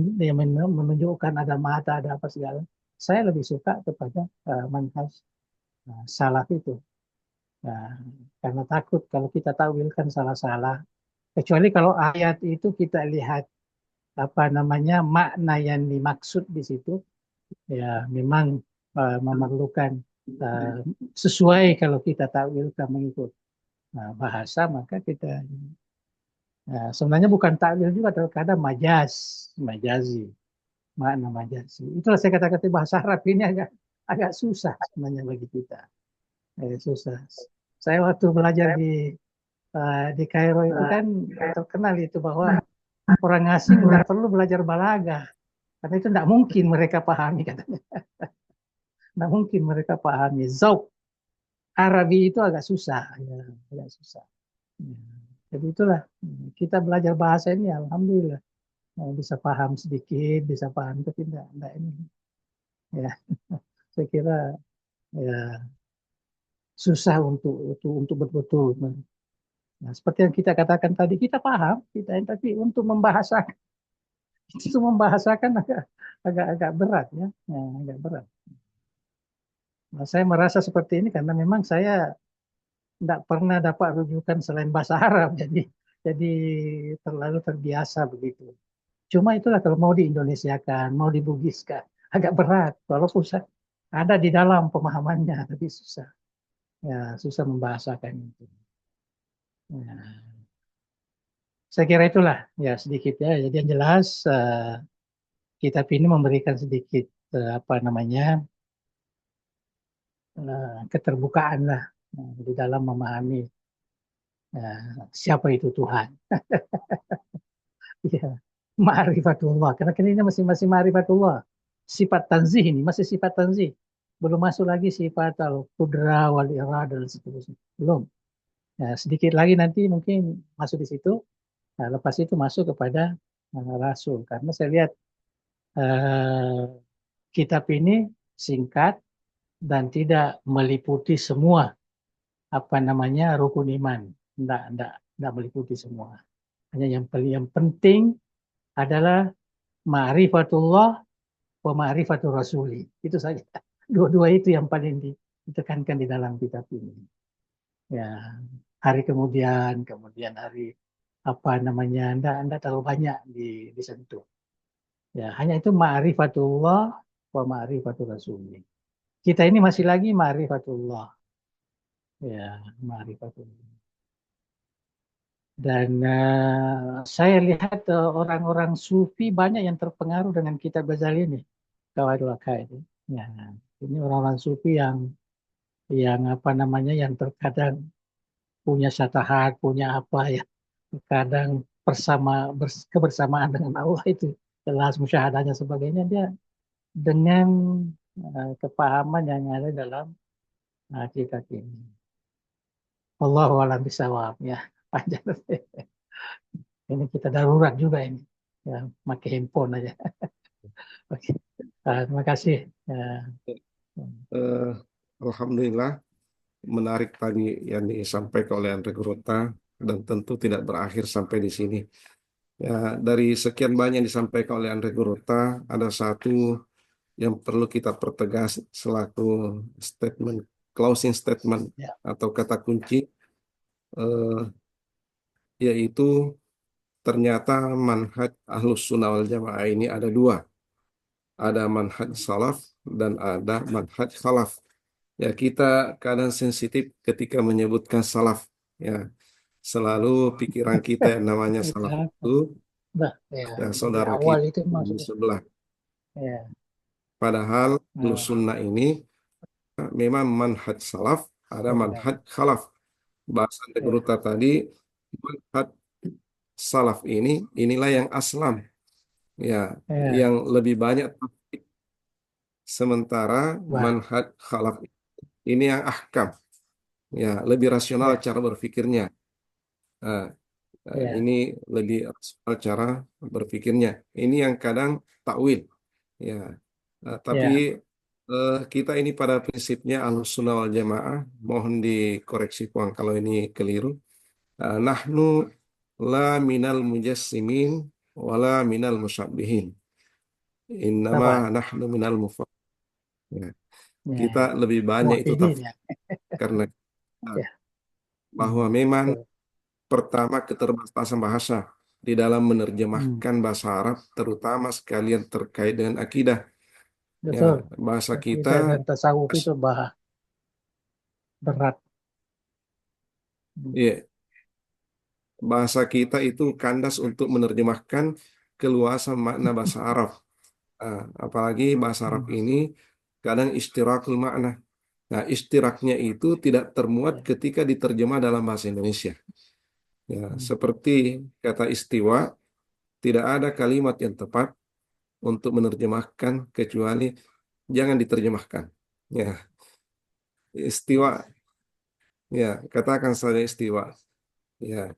G: menunjukkan ada mata, ada apa segala. Saya lebih suka kepada manhaj salaf itu. Nah, karena takut kalau kita takwilkan salah-salah. Kecuali kalau ayat itu kita lihat apa namanya makna yang dimaksud di situ, ya memang memerlukan sesuai kalau kita takwilkan mengikut bahasa maka kita sebenarnya bukan takwil juga terkadang majazi, makna majazi. Itulah saya katakan bahasa Arab ini agak susah sebenarnya bagi kita. Susah. Saya waktu belajar di Kairo itu kan terkenal itu bahwa orang asing nggak perlu belajar balaghah karena itu tidak mungkin mereka pahami katanya. Tidak mungkin mereka pahami. Zauk Arabi itu agak susah, ya, agak susah. Ya. Jadi itulah kita belajar bahasa ini, alhamdulillah bisa paham sedikit, bisa paham tapi tidak ini. Ya, saya kira ya susah untuk betul-betul Nah, seperti yang kita katakan tadi, kita paham, tapi untuk membahasakan itu membahasakan agak berat ya, agak berat. Nah, saya merasa seperti ini karena memang saya tidak pernah dapat rujukan selain bahasa Arab, jadi terlalu terbiasa begitu. Cuma itulah kalau mau diindonesiakan, mau dibugiskan, agak berat. Walaupun ada di dalam pemahamannya, tapi susah. Ya, susah membahasakan itu. Ya, saya kira itulah ya sedikit ya. Jadi yang jelas kitab ini memberikan sedikit apa namanya keterbukaan lah di dalam memahami siapa itu Tuhan. Ya, ma'rifatullah. Karena ini masing-masing ma'rifatullah. Sifat tanzih ini masih sifat tanzih. Belum masuk lagi sifat al-qudra wal irada dan seterusnya. Belum. Nah, sedikit lagi nanti mungkin masuk di situ. Nah, lepas itu masuk kepada Rasul. Karena saya lihat kitab ini singkat dan tidak meliputi semua apa namanya rukun iman. Tidak meliputi semua. Hanya yang penting adalah ma'rifatullah wa ma'rifatul rasuli. Itu saja. Dua-dua itu yang paling ditekankan di dalam kitab ini. Ya, hari kemudian hari apa namanya, anda terlalu banyak disentuh. Ya, hanya itu ma'rifatullah wa ma'rifatul rasuli. Kita ini masih lagi ma'rifatullah. Ya, ma'rifatullah. Dan saya lihat orang-orang sufi banyak yang terpengaruh dengan kitab Ghazali ini. Qawaidul Aqaid. Ya, ini orang-orang sufi yang apa namanya yang terkadang punya syatahat, punya apa ya, terkadang kebersamaan dengan Allah itu jelas musyahadahnya sebagainya dia dengan kepahaman yang ada dalam kitab ini. Allahu a'lam bishawab ya. Panjang. Ini kita darurat juga ini. Ya, pakai handphone aja. Oke. Terima kasih.
A: Alhamdulillah, menarik tadi yang disampaikan oleh Andre Grota dan tentu tidak berakhir sampai di sini. Ya, dari sekian banyak yang disampaikan oleh Andre Grota, ada satu yang perlu kita pertegas selaku statement, closing statement
G: Ya.
A: atau kata kunci, yaitu ternyata manhaj Ahlus Sunnah wal Jamaah ini ada dua. Ada manhaj salaf dan ada manhaj khalaf. Ya, kita kadang sensitif ketika menyebutkan salaf. Ya, selalu pikiran kita yang namanya salaf itu
G: Nah, ya,
A: ya
G: di
A: saudara
G: awal
A: kita
G: itu
A: di
G: maksudnya.
A: sebelah.
G: Ya.
A: Padahal Ahlus Sunnah ini memang manhaj salaf, ada manhaj khalaf. Bahasa Negruta tadi, manhaj salaf inilah yang aslam, ya, yang lebih banyak. Sementara manhaj khalaf ini yang ahkam, ya, lebih rasional cara berpikirnya. Nah, ini lebih rasional cara berpikirnya. Ini yang kadang takwil, ya. Tapi kita ini pada prinsipnya Ahlussunnah wal Jamaah, mohon dikoreksi Puang kalau ini keliru. Nahnu la minal mujassimin wala minal musyabbihin. Innama nahnu minal mufawwidin. Ya. Kita lebih banyak itu tafsir karena bahwa memang pertama keterbatasan bahasa di dalam menerjemahkan bahasa Arab, terutama sekalian terkait dengan akidah.
G: Betul.
A: Ya, bahasa kita
G: dan tasawuf itu berat.
A: ya, bahasa kita itu kandas untuk menerjemahkan keluasan makna bahasa Arab. Apalagi bahasa Arab ini kadang istirakul makna. Nah, istiraknya itu tidak termuat ketika diterjemah dalam bahasa Indonesia. Ya, seperti kata istiwa, tidak ada kalimat yang tepat untuk menerjemahkan kecuali jangan diterjemahkan. Ya, istiwa, ya, katakan saja istiwa. Ya,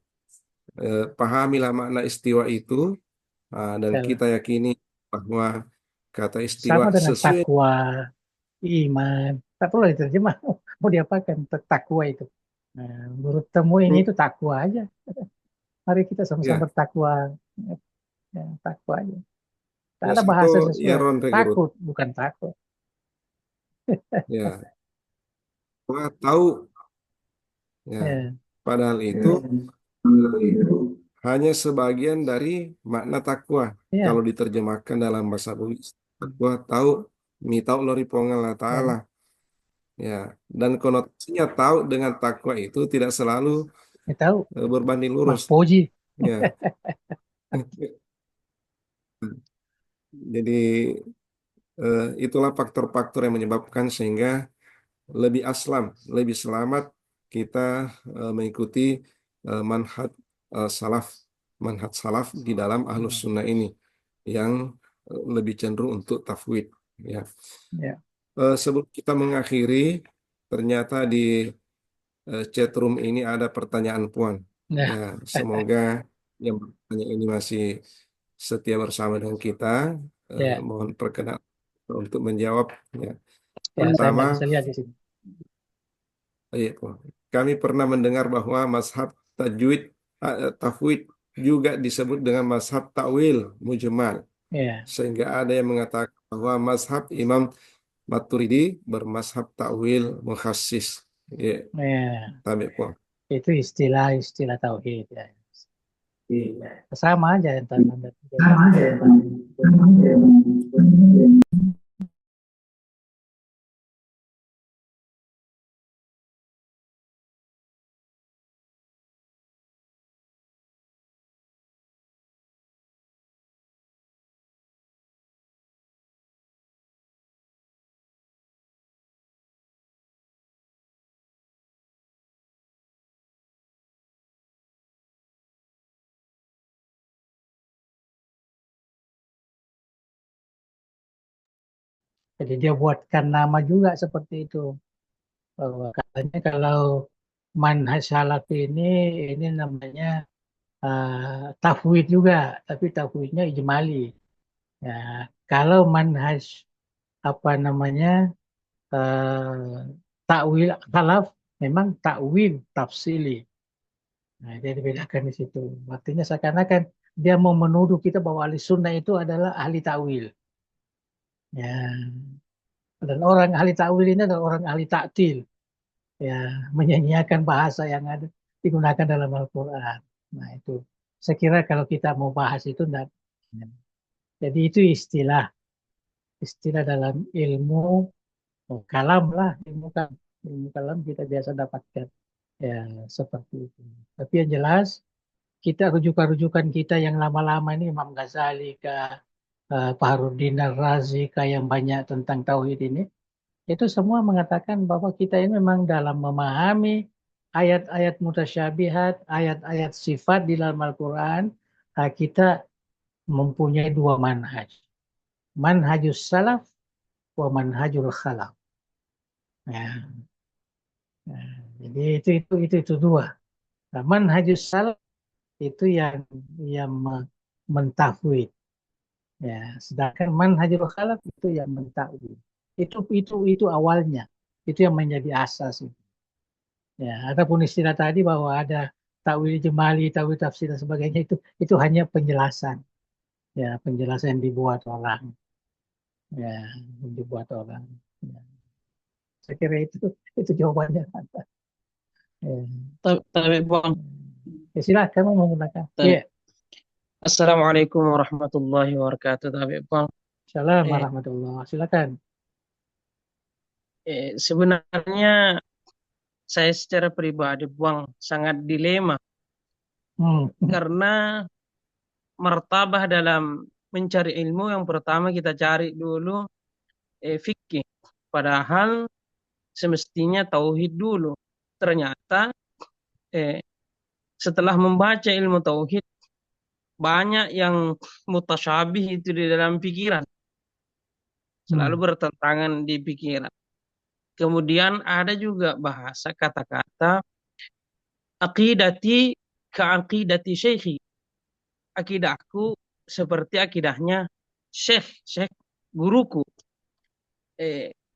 A: pahamilah makna istiwa itu, dan kita yakini bahwa kata istiwa
G: sama dengan
A: sesuai
G: takwa, iman, tak perlu diterjemah. Mau diapakan takwa itu? Nah, menurut temu ini itu takwa aja. Mari kita sama-sama
A: Ya,
G: bertakwa. Ya, takwa aja. Tak
A: ya
G: ada
A: satu
G: bahasa
A: ya
G: sesuai.
A: ron regurut.
G: Takut, bukan takut.
A: Ya, wah, tahu ya.
G: Ya,
A: Padahal itu hanya sebagian dari makna takwa. Kalau
G: ya,
A: diterjemahkan dalam bahasa Bugis, takwa tahu mitau lori Allah Ta'ala.
G: ya.
A: Ya, dan konotasinya tahu dengan takwa itu tidak selalu
G: Ya, tahu,
A: berbanding lurus.
G: Mahpoji.
A: Ya, jadi itulah faktor-faktor yang menyebabkan sehingga lebih aslam, lebih selamat kita mengikuti manhaj salaf, manhaj salaf di dalam ahlus sunnah ini yang lebih cenderung untuk tafwid. Ya.
G: Ya,
A: Sebelum kita mengakhiri, ternyata di chat room ini ada pertanyaan Puan. Ya,
G: nah,
A: semoga yang bertanya ini masih setia bersama dengan kita.
G: ya,
A: Mohon perkenan untuk menjawab. Ya.
G: ya, saya
A: Pertama,
G: nggak bisa lihat di sini.
A: iya, Puan. Kami pernah mendengar bahwa mazhab tajwid, tafwid juga disebut dengan mazhab takwil mujmal.
G: Ya,
A: Sehingga ada yang mengatakan bahwa mazhab Imam Maturidi bermazhab takwil mukhassis. Ya,
G: ya,
A: tabi Puan.
G: itu istilah-istilah tauhid ya. Sama aja yang tadi Anda. Jadi dia buatkan nama juga seperti itu. Bahwa katanya kalau manhaj salaf ini namanya tafwid juga, tapi tafwidnya ijmali. Ya, kalau manhaj apa namanya takwil khalaf memang takwil tafsili. Nah, dia dibedakan di situ. Artinya seakan-akan dia mau menuduh kita bahwa ahli sunnah itu adalah ahli takwil. Ya, dan orang ahli takwil ini adalah orang ahli taktil. Ya, menyanyiakan bahasa yang ada digunakan dalam Al-Quran. Nah, itu. Saya kira kalau kita mau bahas itu, enggak. Jadi itu istilah dalam ilmu kalam lah, ilmu kalam kita biasa dapatkan. Ya, seperti itu. Tapi yang jelas, kita rujukan-rujukan kita yang lama-lama ini Imam Ghazali, Fakhruddin Ar-Razi, yang banyak tentang tauhid ini, itu semua mengatakan bahwa kita ini memang dalam memahami ayat-ayat mutasyabihat, ayat-ayat sifat di dalam Al-Quran, kita mempunyai dua manhaj. Manhajus salaf wa manhajul khalaf. Ya, nah, jadi itu dua. Nah, manhajus salaf itu yang mentahwid. Ya, sedangkan manhajul khalaf itu yang mentakwil. Itu awalnya. Itu yang menjadi asas. Ya, adapun istilah tadi bahwa ada takwil jemali, takwil tafsir dan sebagainya itu hanya penjelasan. Ya, penjelasan yang dibuat orang. Ya, yang dibuat orang. Ya. Saya kira itu jawabannya. Ya.
C: Tapi Bang,
G: Ya, silakan mau menggunakan.
C: tapi
G: Ya,
C: Assalamualaikum warahmatullahi wabarakatuh. Tapi Bang,
G: salam
C: eh,
G: warahmatullah. Silakan.
C: sebenarnya saya secara pribadi Bang sangat dilema
G: Hmm.
C: karena martabah dalam mencari ilmu yang pertama kita cari dulu fikih. Padahal semestinya tauhid dulu. Ternyata eh, setelah membaca ilmu tauhid banyak yang mutasyabih itu di dalam pikiran, selalu
G: Hmm.
C: bertentangan di pikiran. Kemudian ada juga bahasa kata-kata aqidati ka aqidati syekhi. Akidahku seperti akidahnya syekh guruku.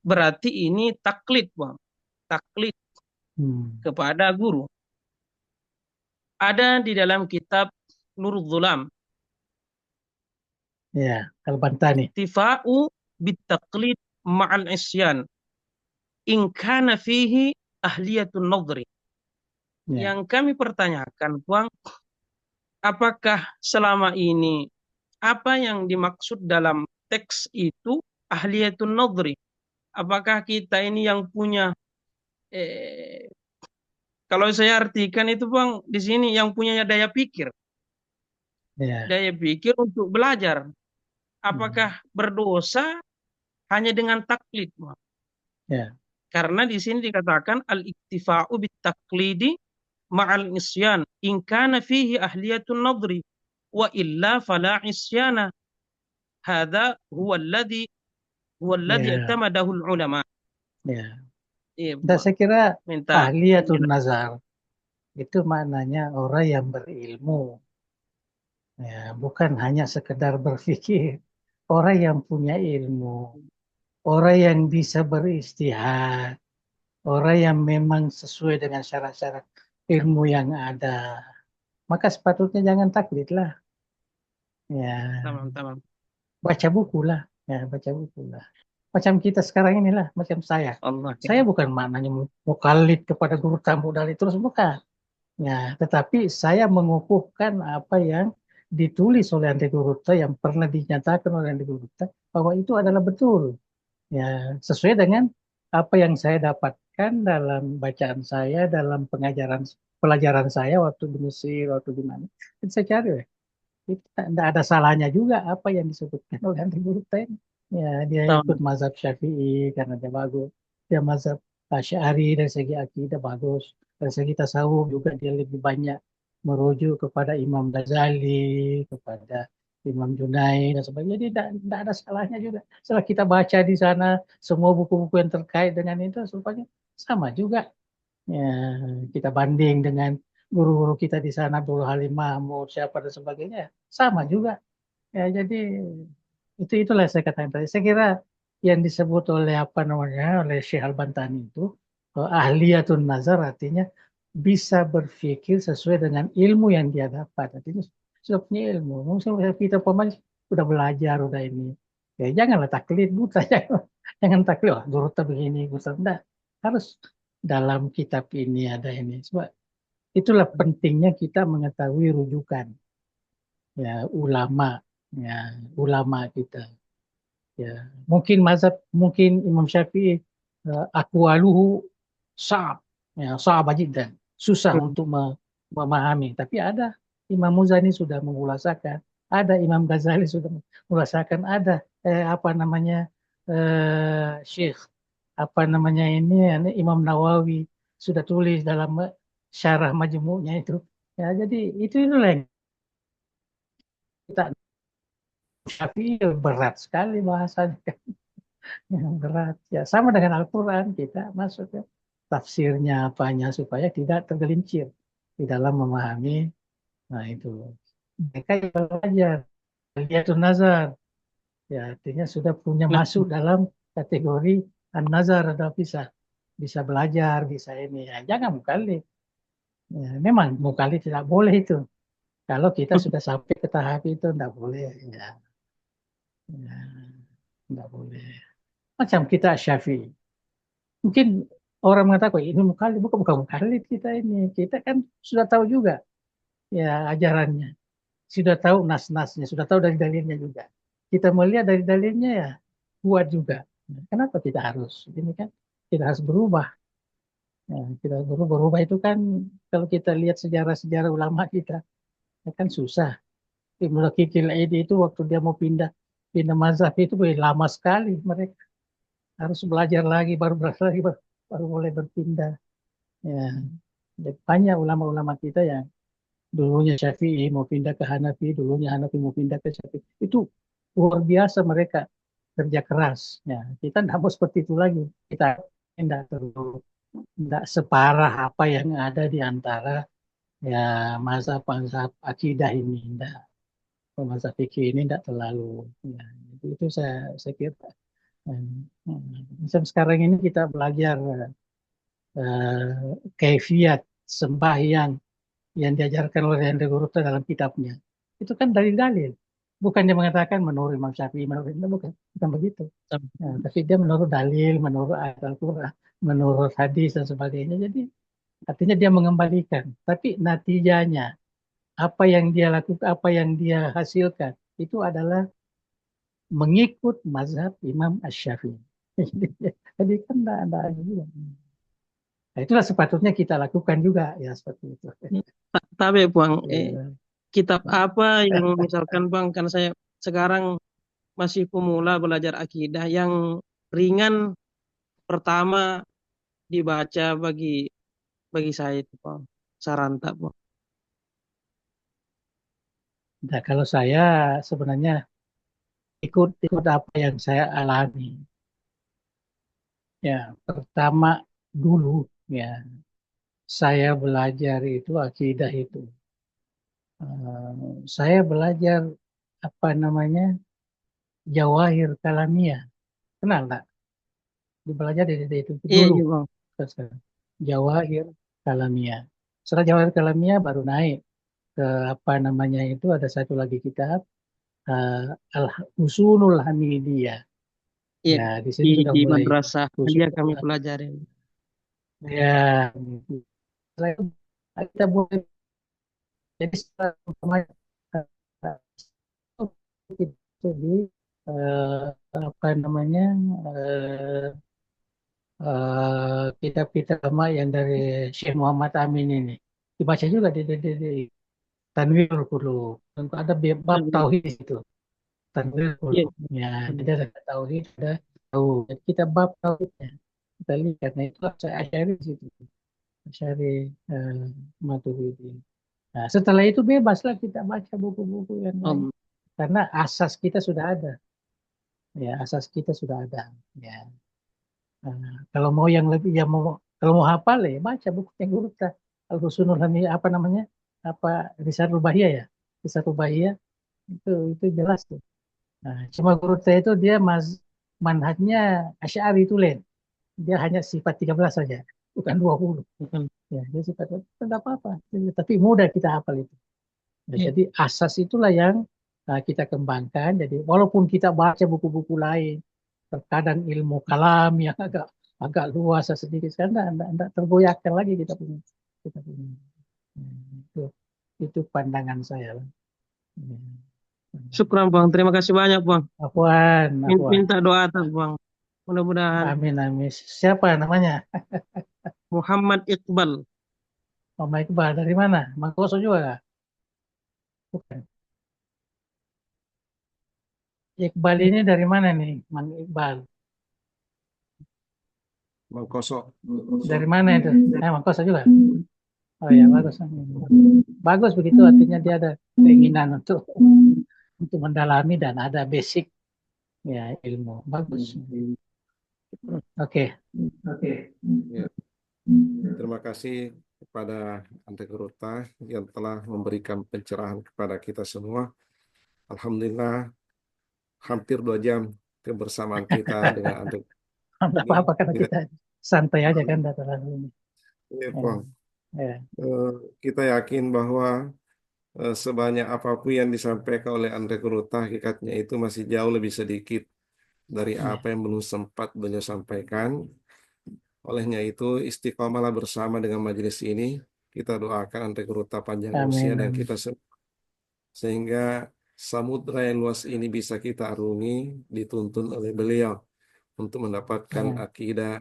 C: Berarti ini taklid, Bang. Taklid. kepada guru. Ada di dalam kitab Nurul Zulam,
G: Ya, Al-Bantani.
C: Iktifa'u bitaqlid ma'al isyan in kana fihi ahliyatun nadri.
G: Ya,
C: Yang kami pertanyakan, Bang, apakah selama ini apa yang dimaksud dalam teks itu ahliyatun nadri? Apakah kita ini yang punya kalau saya artikan itu, Bang, di sini yang punya daya pikir.
G: ya,
C: Daya pikir untuk belajar. Apakah berdosa hanya dengan taklid, Bang?
G: ya,
C: Karena di sini dikatakan al-iktifa'u bit-taqlidi ma'al isyan in kana fihi ahliyatun nadri wa illa fala isyana. Hadha huwa alladhi
G: ya,
C: i'tamadahu ulama.
G: ya.
C: Iya,
G: Dan
C: Bang.
G: saya kira
C: Minta
G: ahliyatun nazar itu maknanya orang yang berilmu. Ya, bukan hanya sekedar berpikir. Orang yang punya ilmu, orang yang bisa beristihad, orang yang memang sesuai dengan syarat-syarat ilmu yang ada. Maka sepatutnya jangan taklid lah. Ya,
C: tamam.
G: baca buku lah. Ya, baca buku lah. Macam kita sekarang inilah, macam saya.
C: Allah.
G: Saya bukan maknanya mukallid kepada guru tamu dari terus, bukan. Ya, tetapi saya mengukuhkan apa yang ditulis oleh Andi Guruta yang pernah dinyatakan oleh Andi Guruta bahwa itu adalah betul. Ya, sesuai dengan apa yang saya dapatkan dalam bacaan saya, dalam pelajaran saya waktu di Mesir, waktu di mana. Jadi saya cari, itu tidak ada salahnya juga apa yang disebutkan oleh Andi Guruta ini. Ya, dia ikut
C: Tamam.
G: mazhab Syafi'i karena dia bagus. Dia mazhab Asy'ari dari segi akidah bagus. Dari segi tasawuf juga dia lebih banyak merujuk kepada Imam Ghazali, kepada Imam Junai dan sebagainya. Jadi tidak ada salahnya juga. Setelah kita baca di sana semua buku-buku yang terkait dengan itu, rupanya sama juga. Ya, kita banding dengan guru-guru kita di sana, Abdul Halim Mahmud, siapa dan sebagainya, sama juga. Ya, jadi itulah saya katakan tadi. Saya kira yang disebut oleh apa namanya oleh Syekh Al-Bantani itu ahliyatun nazar artinya bisa berpikir sesuai dengan ilmu yang dia dapat. Artinya sudah punya ilmu. Mungkin kita pemain sudah belajar, udah ini. Ya janganlah taklid buta, jangan taklid. Oh, guru tak begini, guru tak enggak. Harus dalam kitab ini ada ini. Sebab itulah pentingnya kita mengetahui rujukan ya ulama kita. Ya, mungkin Imam Syafi'i aqwaluhu sa'ab, ya, sa'ab jiddan, susah untuk memahami. Tapi ada Imam Muzani sudah mengulasakan, ada Imam Ghazali sudah mengulasakan, ada apa namanya Syekh apa namanya ini Imam Nawawi sudah tulis dalam syarah majmu'nya itu. Ya, jadi itulah yang kita Syafi'i berat sekali bahasanya. Yang berat ya sama dengan Al-Quran kita masuk ya tafsirnya apanya supaya tidak tergelincir di dalam memahami. Nah itu mereka yang belajar dia itu nazar ya artinya sudah punya masuk dalam kategori an-nazar atau bisa belajar bisa ini ya jangan mukallid ya, memang mukallid tidak boleh itu kalau kita sudah sampai ke tahap itu tidak boleh ya tidak boleh macam kita Syafi'i. Mungkin orang mengatakan ini mukallid, bukan mukallid kita ini. Kita kan sudah tahu juga ya ajarannya, sudah tahu nas-nasnya, sudah tahu dari dalilnya juga. Kita melihat dari dalilnya ya kuat juga. Kenapa kita harus ini kan? Kita harus berubah. Ya, kita berubah itu kan kalau kita lihat sejarah-sejarah ulama kita, ya kan susah. Ibnu Daqiqil Aidi itu waktu dia mau pindah mazhab itu lama sekali mereka harus belajar lagi baru boleh berpindah. Ya, banyak ulama-ulama kita yang dulunya Syafi'i mau pindah ke Hanafi, dulunya Hanafi mau pindah ke Syafi'i. Itu luar biasa mereka kerja keras. Ya, kita tidak mau seperti itu lagi. Kita tidak separah apa yang ada di antara ya mazhab-mazhab akidah ini. Tidak. Mazhab fikih ini tidak terlalu. Ya, itu saya kira. Dan, Misal sekarang ini kita belajar kaifiat sembahyang yang diajarkan oleh Hendra Guruta dalam kitabnya. Itu kan dari dalil. Bukan dia mengatakan menurut Imam Syafi'i, bukan begitu. Nah, tapi dia menurut dalil, menurut ayat Al-Quran, menurut hadis dan sebagainya. Jadi artinya dia mengembalikan. Tapi natijanya, apa yang dia lakukan, apa yang dia hasilkan, itu adalah mengikut mazhab Imam Asy-Syafi'i. Jadi kan ada juga. Nah, itulah sepatutnya kita lakukan juga ya seperti itu.
C: Tapi Bang,
G: Ya.
C: kitab apa yang misalkan Bang, kan saya sekarang masih pemula belajar akidah, yang ringan pertama dibaca bagi saya itu Bang, saran tak Bang?
G: Nah, kalau saya sebenarnya ikut apa yang saya alami. Ya, pertama dulu ya saya belajar itu akidah itu. Saya belajar apa namanya Jawahir Kalamiyah. Kenal nggak? Belajar dari itu
C: Iya,
G: dulu.
C: iya Bang.
G: Jawahir Kalamiyah. Setelah Jawahir Kalamiyah baru naik ke apa namanya itu ada satu lagi kitab Al-Usulul Hamidiyah.
C: Iya,
G: Ya, di sini sudah
C: di
G: mulai
C: madrasah
G: usul.
C: aja kami pelajarin.
G: Ya, setelah itu kita mulai jadi setelah itu di apa namanya eh, kitab-kitab lama yang dari Syekh Muhammad Amin ini dibaca juga di Tanwirul Qulub. Tentu ada bab tauhid itu. Tanwirul
C: Iya.
G: Qulub. Ya, jadi ada tauhid, ada tahu. Jadi kita bab tauhidnya kita lihat. Nah itu saya asyari di situ. Asyari Maturidi. Nah, setelah itu bebaslah kita baca buku-buku yang lain. Karena asas kita sudah ada. Ya, asas kita sudah ada. Ya. Nah, kalau mau yang lebih, ya mau kalau mau hafal ya baca buku yang guru kita. Al-Husnul Hamid apa namanya? Apa Risalah Bahiyah ya? Risalah Bahiyah itu jelas tuh. Nah, cuma guru saya itu dia manhajnya Asy'ari itu lain. Dia hanya sifat 13 saja, bukan 20. Ya, dia sifat itu enggak apa-apa. Tapi mudah kita hafal itu. Nah, jadi asas itulah yang kita kembangkan. Jadi walaupun kita baca buku-buku lain, terkadang ilmu kalam yang agak luas sedikit, karena enggak tergoyahkan lagi kita punya. Itu pandangan saya lah.
C: Syukran Bang, terima kasih banyak Bang.
G: Afwan.
C: Minta doa tak Bang. Mudah-mudahan.
G: Amin, amin. Siapa namanya?
C: Muhammad Iqbal.
G: Muhammad Iqbal dari mana? Mangkoso juga kah? Bukan. Iqbal ini dari mana nih, Mang Iqbal?
A: Mangkoso.
G: Dari mana itu? Mangkoso juga. Oh ya, bagus. Bagus begitu, artinya dia ada keinginan untuk mendalami dan ada basic ya ilmu. Bagus. Oke.
A: Ya. Terima kasih kepada Ante Guruta yang telah memberikan pencerahan kepada kita semua. Alhamdulillah, hampir 2 jam kebersamaan kita dengan Ante.
G: Tidak apa-apa karena kita santai aja kan dataran ini.
A: Iya, Bang.
G: Ya.
A: Kita yakin bahwa sebanyak apapun yang disampaikan oleh Ante Guruta, hakikatnya itu masih jauh lebih sedikit dari apa yang belum sempat beliau sampaikan. Olehnya itu istiqomalah bersama dengan majelis ini. Kita doakan Ante Guruta panjang usia dan kita sehingga samudra yang luas ini bisa kita arungi, dituntun oleh beliau untuk mendapatkan akidah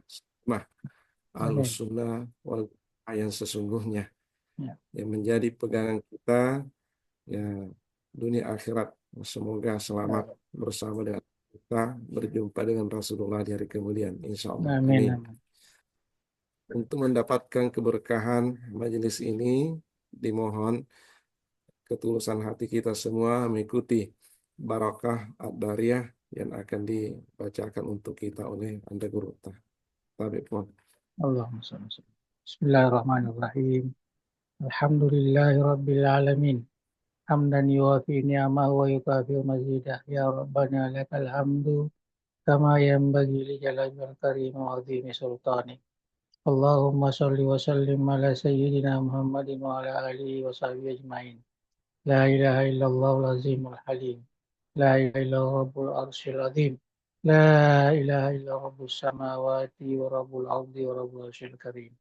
A: Ahlus-Sunnah wal yang sesungguhnya yang menjadi pegangan kita ya dunia akhirat. Semoga selamat bersama dengan kita berjumpa dengan Rasulullah di hari kemudian, insya Allah. Amin. Untuk mendapatkan keberkahan majelis ini, dimohon ketulusan hati kita semua mengikuti barakah ad-dariyah yang akan dibacakan untuk kita oleh Anda Guruta.
G: Allahumma shalli. Bismillahirrahmanirrahim. Alhamdulillahi rabbil alamin. Hamdan yuwafi ni'amahu wa yukafi mazidah. Ya Rabbana lakal hamdu kama yanbaghi li jalali wal karim wa azimi sultani. Allahumma salli wa sallim ala sayyidina Muhammadin wa ala alihi wa sahbihi ajma'in. La ilaha illallah al-azim al-halim. La ilaha illallah rabbul arsyil azim. La ilaha illallah rabbus samawati wa rabbul ardi wa rabbul arsyil karim.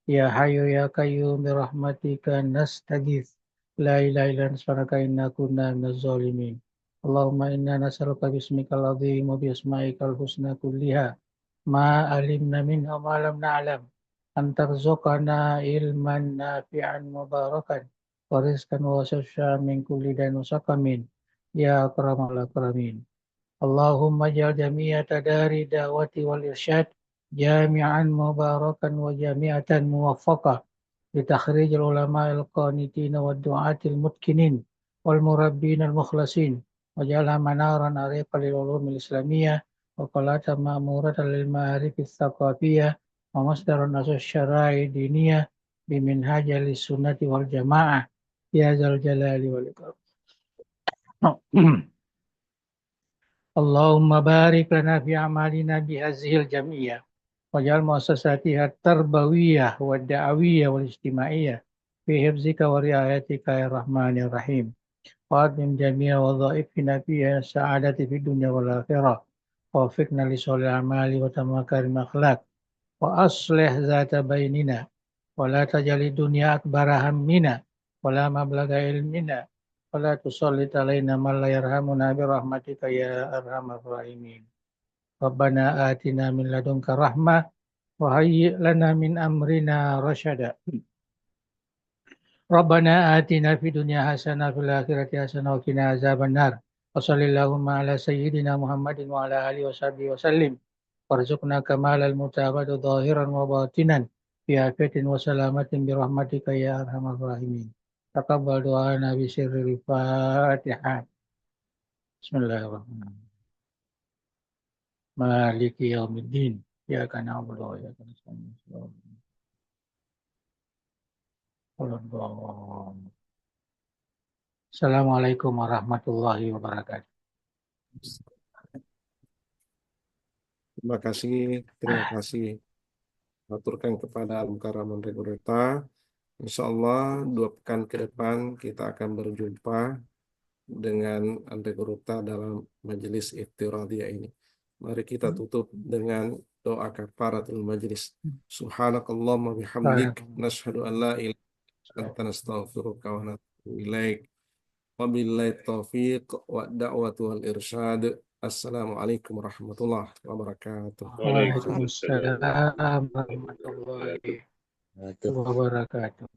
G: Ya Hayyu ya Qayyum bi rahmatika nastaghits. La ilaha illa anta subhanaka inna kunna minaz zalimin. Allahumma inna nas'aluka bismikal azim wa bi asma'ikal husna kulliha ma alimna minha ma lam na'lam an tarzuqana ilman nafi'an mubarakan wa rizqan wasi'an min kulli dain wa saqamin ya akramal akramin. Allahumma ja'al jami'a tadari da'wati wal irsyad jami'an mubarakan wa jami'atan muwaffaqah li takhrijil ulama'il qanitin wa du'atil mutkinin wal murabbin al mukhlasin wa ja'alha manaran ariqan lil ulumil islamiyah wa qalatan ma'muratan lil ma'arifis thaqafiyah wa masdaran asus syara'i diniyah biminhajal sunnati wal jamaah ya zal jalali wal ikram. Allahumma barik lana fi amalina bihazihil jamiyah waj'al muassasatiha tarbawiyah wa da'awiyah wal ijtimaiyah fi hifzika wa riayatika ya rahmanir rahim wa admim jami'a wadhaifina fiha sa'adati fid dunya wal akhirah wa wafiqna li sholil amali wa tamakarim akhlaq wa aslih zata bainina wa la tajali dunya akbara hammina wa la mablaga ilmina ولا تسلط علينا من لا يرحمنا برحمتك يا أرحم الراحمين ربنا آتنا من لدنك رحمة وهيئ لنا من أمرنا رشدا ربنا آتنا في الدنيا حسنة وفي الآخرة حسنة وقنا عذاب النار وصلى اللهم على سيدنا محمد وعلى آله وصحبه وسلم وارزقنا كمال المتابعة ظاهرا وباطنا في عافية وسلامة برحمتك يا أرحم الراحمين. Taqabbal doana bi sirril Fatihah. Bismillahirrahmanirrahim. Maliki yaumiddin. Iyyaka na'budu wa iyyaka nasta'in. Assalamualaikum warahmatullahi wabarakatuh.
A: Terima kasih. Aturkan kepada Al-Mukarram Regurita. Insya Allah 2 pekan ke depan kita akan berjumpa dengan Al-Regurita dalam majelis iftiradiyah ini. Mari kita tutup dengan doa kafaratul majlis. Subhanakallahumma bihamdik nashhadu an la ilaha illa anta nastaghfiruka wa natubu ilaik. Wabillahi taufiq wa da'watu wal irsyad. Assalamualaikum warahmatullahi wabarakatuh.
G: Waalaikumsalam warahmatullahi wabarakatuh.